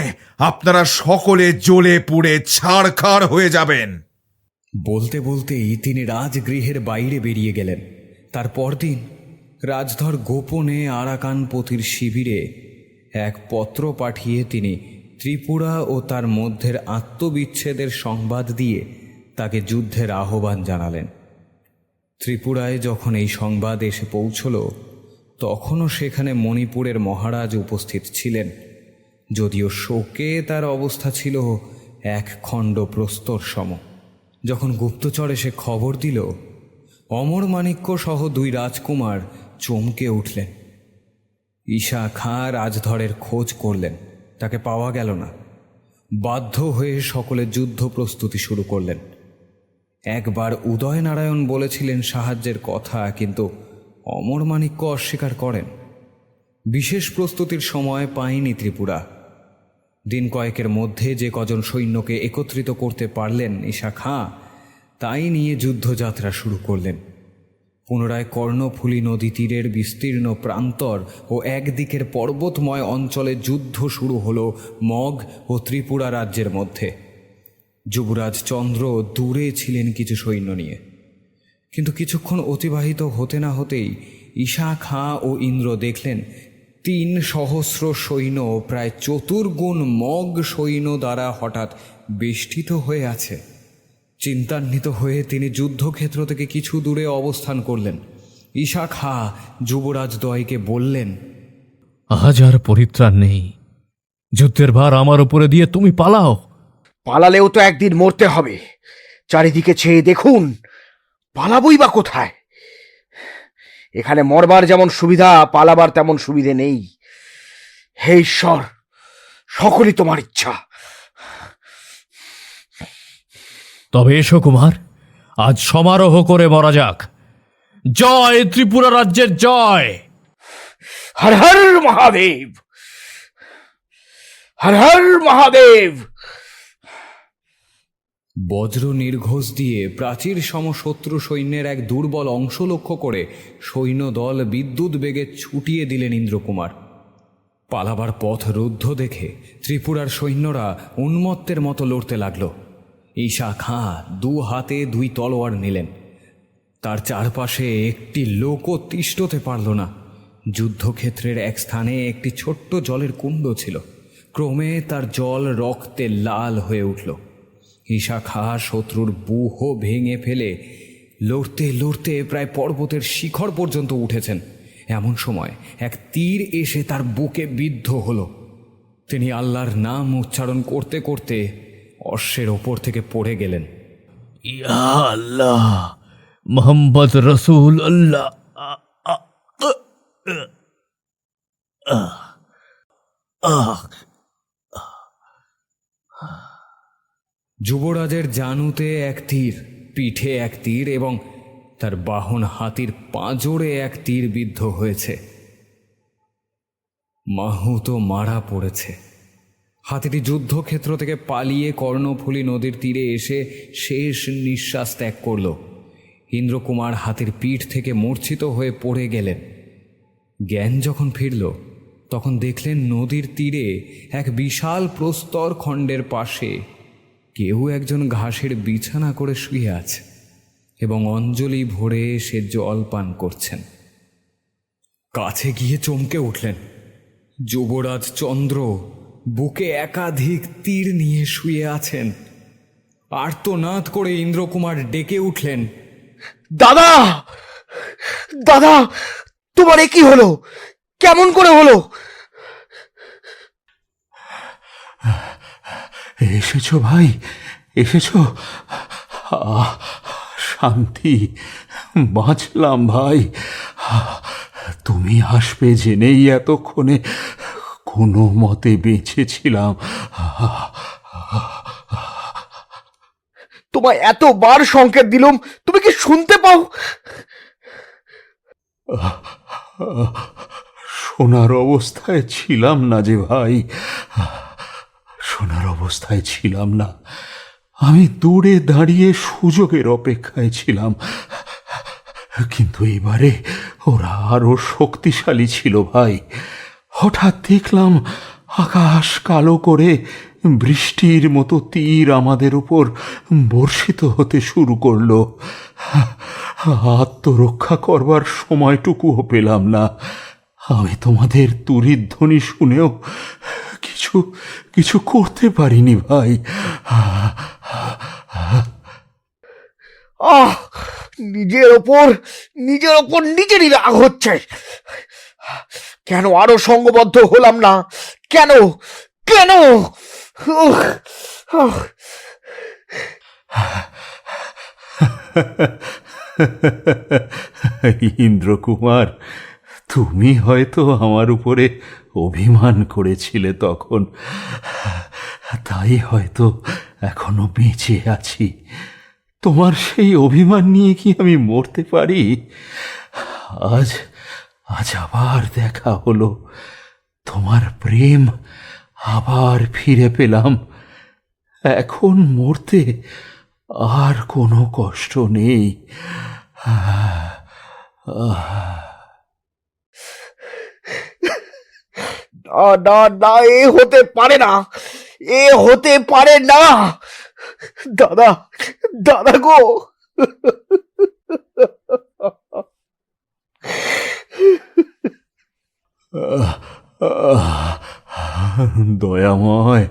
S2: আপনারা সকলে জ্বলে পুড়ে ছারখার হয়ে যাবেন।
S4: বলতে বলতেই তিনি রাজগৃহের বাইরে বেরিয়ে গেলেন। তার পরদিন রাজধর গোপনে আরাকানপতির শিবিরে এক পত্র পাঠিয়ে তিনি ত্রিপুরা ও তার মধ্যের আত্মবিচ্ছেদের সংবাদ দিয়ে তাকে যুদ্ধের আহ্বান জানালেন। ত্রিপুরায় যখন এই সংবাদ এসে পৌঁছল, তখনও সেখানে মণিপুরের মহারাজ উপস্থিত ছিলেন, যদিও শোকে তার অবস্থা ছিল এক খণ্ড প্রস্তর সম। যখন গুপ্তচর এসে খবর দিল, অমরমাণিক্য সহ 2 রাজকুমার চমকে উঠলেন। ঈশা খাঁ রাজধরের খোঁজ করলেন, তাকে পাওয়া গেল না। বাধ্য হয়ে সকলে যুদ্ধ প্রস্তুতি শুরু করলেন। একবার উদয়নারায়ণ বলেছিলেন সাহায্যের কথা, কিন্তু অমরমাণিক্য অস্বীকার করেন। বিশেষ প্রস্তুতির সময় পায়নি ত্রিপুরা। দিন কয়েকের মধ্যে যে কজন সৈন্যকে একত্রিত করতে পারলেন ঈশা খাঁ, তাই নিয়ে যুদ্ধযাত্রা শুরু করলেন। পুনরায় কর্ণফুলী নদী তীরের বিস্তীর্ণ প্রান্তর ও একদিকের পর্বতময় অঞ্চলে যুদ্ধ শুরু হলো মগ ও ত্রিপুরা রাজ্যের মধ্যে। যুবরাজ চন্দ্র দূরে ছিলেন কিছু সৈন্য নিয়ে, কিন্তু কিছুক্ষণ অতিবাহিত হতে না হতেই ঈশা খাঁ ও ইন্দ্র দেখলেন 3,000 সৈন্য প্রায় চতুর্গুণ মগ সৈন্য দ্বারা হঠাৎ বেষ্টিত হয়ে আছে। চিন্তান্বিত হয়ে তিনি যুদ্ধক্ষেত্র থেকে কিছু দূরে অবস্থান করলেন। ঈশা খাঁ যুবরাজ দ্বয়কে বললেন,
S7: আজ আর পরিত্রাণ নেই, যুদ্ধের ভার আমার উপরে দিয়ে তুমি পালাও।
S6: পালালেও তো একদিন মরতে হবে। চারিদিকে চেয়ে দেখুন, পালাবই বা কোথায়? এখানে মরবার যেমন সুবিধা, পালাবার তেমন সুবিধে নেই। হে ঈশ্বর, সকলই তোমার ইচ্ছা।
S7: তবে এসো কুমার, আজ সমারোহ করে মরা যাক। জয় ত্রিপুরা রাজ্যের জয়!
S6: হর হর মহাদেব, হর হর মহাদেব।
S4: বজ্র নির্ঘোষ দিয়ে প্রাচীর সমশত্রু সৈন্যের এক দুর্বল অংশ লক্ষ্য করে সৈন্যদল বিদ্যুৎ বেগে ছুটিয়ে দিলেন ইন্দ্রকুমার। পালাবার পথ রুদ্ধ দেখে ত্রিপুরার সৈন্যরা উন্মত্তের মতো লড়তে লাগল। ঈশা খাঁ 2 হাতে 2 তলোয়ার নিলেন। তার চারপাশে একটি লোকও তিষ্ঠতে পারল না। যুদ্ধক্ষেত্রের এক স্থানে একটি ছোট্ট জলের কুণ্ড ছিল। ক্রমে তার জল রক্তে লাল হয়ে উঠল। ঈশা খাঁ শত্রুর বুহ ভেঙে ফেলে লড়তে লড়তে প্রায় পর্বতের শিখর পর্যন্ত উঠেছেন। এমন সময় এক তীর এসে তার বুকে বিদ্ধ হল। তিনি আল্লাহর নাম উচ্চারণ করতে করতে অশ্বের ওপর থেকে পড়ে গেলেন।
S7: ইয়া আল্লাহ, মোহাম্মদ রসুল আল্লাহ।
S4: যুবরাজের জানুতে এক তীর, পিঠে এক তীর এবং তার বাহন হাতির পাঁজরে এক তীর বিদ্ধ হয়েছে। মাহুত মারা পড়েছে। হাতিটি যুদ্ধক্ষেত্র থেকে পালিয়ে কর্ণফুলী নদীর তীরে এসে শেষ নিঃশ্বাস ত্যাগ করল। ইন্দ্রকুমার হাতির পিঠ থেকে মূর্ছিত হয়ে পড়ে গেলেন। জ্ঞান যখন ফিরল, তখন দেখলেন নদীর তীরে এক বিশাল প্রস্তর খণ্ডের পাশে কেউ একজন ঘাসের বিছানা করে শুয়ে আছে এবং অঞ্জলি ভরে সে জল পান করছেন। কাছে গিয়ে চমকে উঠলেন। যুবরাজ চন্দ্র বুকে একাধিক তীর নিয়ে শুয়ে আছেন। আর্তনাদ করে ইন্দ্রকুমার ডেকে উঠলেন,
S6: দাদা, দাদা, তোমার এ কি হলো? কেমন করে হলো?
S14: এসেছো ভাই, এসেছো? শান্তি, বাঁচলাম ভাই। তুমি আসবে জেনেই এতক্ষণে কোনো মতে বেঁচেছিলাম।
S6: তোমায় এতবার সংকেত দিলাম, তুমি কি শুনতে পাও?
S14: শোনার অবস্থায় ছিলাম না যে ভাই, শোনার অবস্থায় ছিলাম না। আমি দূরে দাঁড়িয়ে সুযোগের অপেক্ষায় ছিলাম, কিন্তু এবারে ওরা আরো শক্তিশালী ছিল ভাই। হঠাৎ দেখলাম আকাশ কালো করে বৃষ্টির মতো তীর আমাদের উপর বর্ষিত হতে শুরু করলো। আত্মরক্ষা করবার সময়টুকুও পেলাম না। আমি তোমাদের তুরির ধ্বনি শুনেও কিছু করতে পারিনি ভাই।
S6: নিজের ওপর নিজেরই রাগ হচ্ছে। কেন আরো সঙ্গবদ্ধ হলাম না? কেন কেন? উহ, উহ।
S14: ইন্দ্রকুমার, তুমি হয়তো আমার উপরে অভিমান করেছিলে তখন, তাই হয়তো এখনো বেঁচে আছি। তোমার সেই অভিমান নিয়ে কি আমি মরতে পারি? আজ আবার দেখা হলো, তোমার প্রেম আবার ফিরে পেলাম। এখন মরতে আর কোনো কষ্ট নেই।
S6: না, এ হতে পারে না, এ হতে পারে না। দাদা গো,
S14: দয়াময়,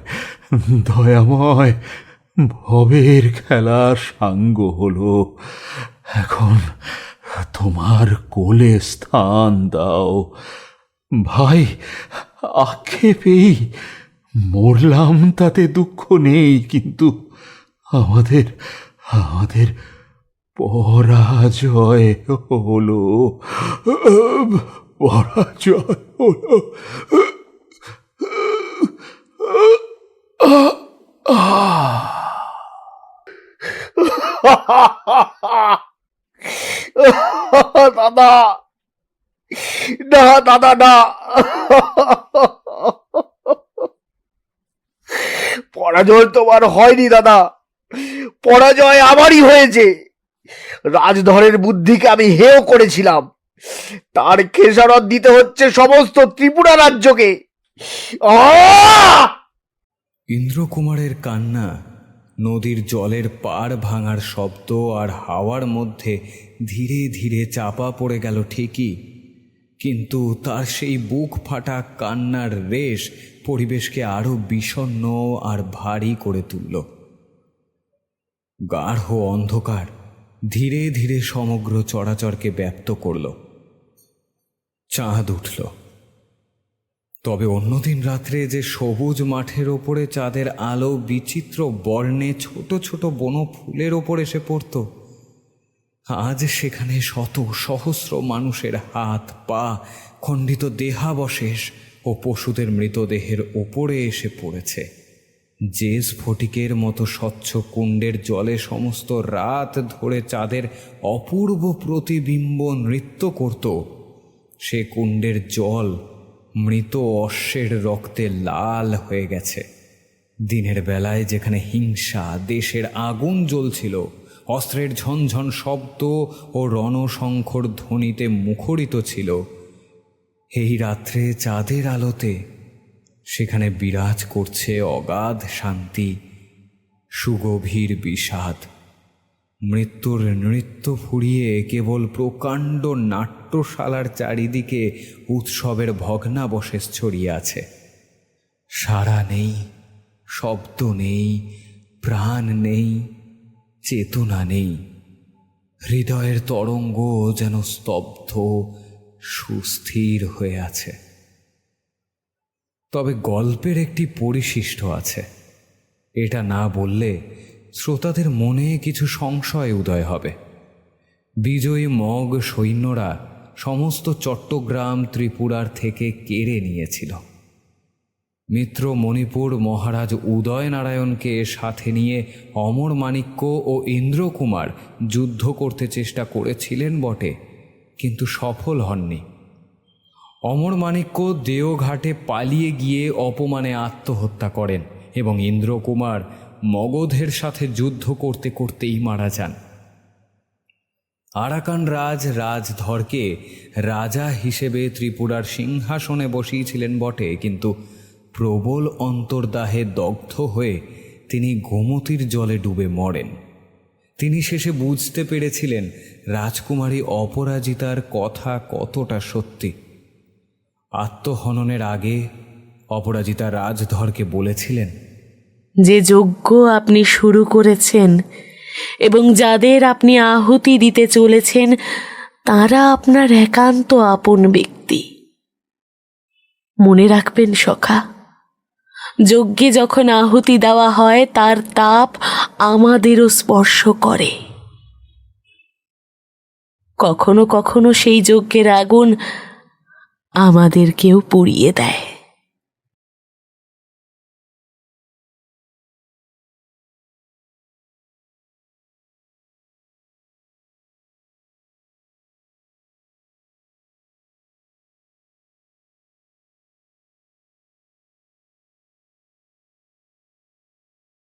S14: ভবের খেলা সাঙ্গ হলো। এখন তোমার কোলে স্থান দাও। ভাই, আক্ষেপেই মরলাম তাতে দুঃখ নেই, কিন্তু আমাদের পরাজয় হলো, পরাজয় হলো।
S6: দাদা, না, পরাজয় তোমার হয়নি দাদা, পরাজয় আমারই হয়েছে। রাজধরের বুদ্ধিকে আমি হেয় করেছিলাম, তার খেসারত দিতে হচ্ছে সমস্ত ত্রিপুরা রাজ্যকে।
S4: ইন্দ্রকুমারের কান্না নদীর জলের পাড় ভাঙার শব্দ আর হাওয়ার মধ্যে ধীরে ধীরে চাপা পড়ে গেল ঠিকই, কিন্তু তার সেই বুক ফাটা কান্নার রেশ পরিবেশকে আরো বিষণ্ণ আর ভারী করে তুলল। গাঢ় অন্ধকার ধীরে ধীরে সমগ্র চরাচরকে ব্যাপ্ত করল। চাঁদ উঠল, তবে অন্যদিন রাত্রে যে সবুজ মাঠের ওপরে চাঁদের আলো বিচিত্র বর্ণে ছোট ছোট বনফুলের ওপর এসে পড়ত, আজ সেখানে শত সহস্র মানুষের হাত পা, খণ্ডিত দেহাবশেষ ও পশুদের মৃতদেহের ওপরে এসে পড়েছে। যে স্ফটিকের মতো স্বচ্ছ কুণ্ডের জলে সমস্ত রাত ধরে চাঁদের অপূর্ব প্রতিবিম্ব নৃত্য করত, সে কুণ্ডের জল মৃত অশ্বের রক্তে লাল হয়ে গেছে। দিনের বেলায় যেখানে হিংসা, দেশের আগুন জ্বলছিল, অস্ত্রের ঝনঝন শব্দ ও রণশঙ্খর ধ্বনিতে মুখরিত ছিল, এই রাত্রে চাঁদের আলোতে সেখানে বিরাজ করছে অগাধ শান্তি, সুগভীর বিষাদ। মৃত্যুর নৃত্য ফুরিয়ে কেবল প্রকাণ্ড নাট্যশালার চারিদিকে উৎসবের ভগ্নাবশেষ ছড়িয়ে আছে। সাড়া নেই, শব্দ নেই, প্রাণ নেই, চেতনা নেই। হৃদয়ের তরঙ্গ যেন স্তব্ধ, সুস্থির হয়ে আছে। তবে গল্পের একটি পরিশিষ্ট আছে, এটা না বললে শ্রোতাদের মনে কিছু সংশয় উদয় হবে। বিজয়ী মগ সৈন্যরা সমস্ত চট্টগ্রাম ত্রিপুরার থেকে কেড়ে নিয়েছিল। মিত্র মণিপুর মহারাজ উদয়নারায়ণকে সাথে নিয়ে অমরমাণিক্য ও ইন্দ্রকুমার যুদ্ধ করতে চেষ্টা করেছিলেন বটে, কিন্তু সফল হননি। অমরমাণিক্য দেওঘাটে পালিয়ে গিয়ে অপমানে আত্মহত্যা করেন এবং ইন্দ্রকুমার মগধের সাথে যুদ্ধ করতে করতেই মারা যান। আরাকান রাজধরকে রাজা হিসেবে ত্রিপুরার সিংহাসনে বসিয়েছিলেন বটে, কিন্তু প্রবল অন্তর্দাহে দগ্ধ হয়ে তিনি গোমতীর জলে ডুবে মরেন। তিনি শেষে বুঝতে পেরেছিলেন রাজকুমারী অপরাজিতার কথা কতটা সত্যি। আত্মহননের আগে অপরাজিতা রাজধরকে বলেছিলেন,
S1: যে যজ্ঞ আপনি শুরু করেছেন এবং যাদের আপনি আহুতি দিতে চলেছেন তারা আপনার একান্ত আপন ব্যক্তি। মনে রাখবেন সখা, যজ্ঞে যখন আহুতি দেওয়া হয় তার তাপ আমাদেরও স্পর্শ করে। কখনো কখনো সেই যজ্ঞের আগুন আমাদেরকেও পুড়িয়ে দেয়।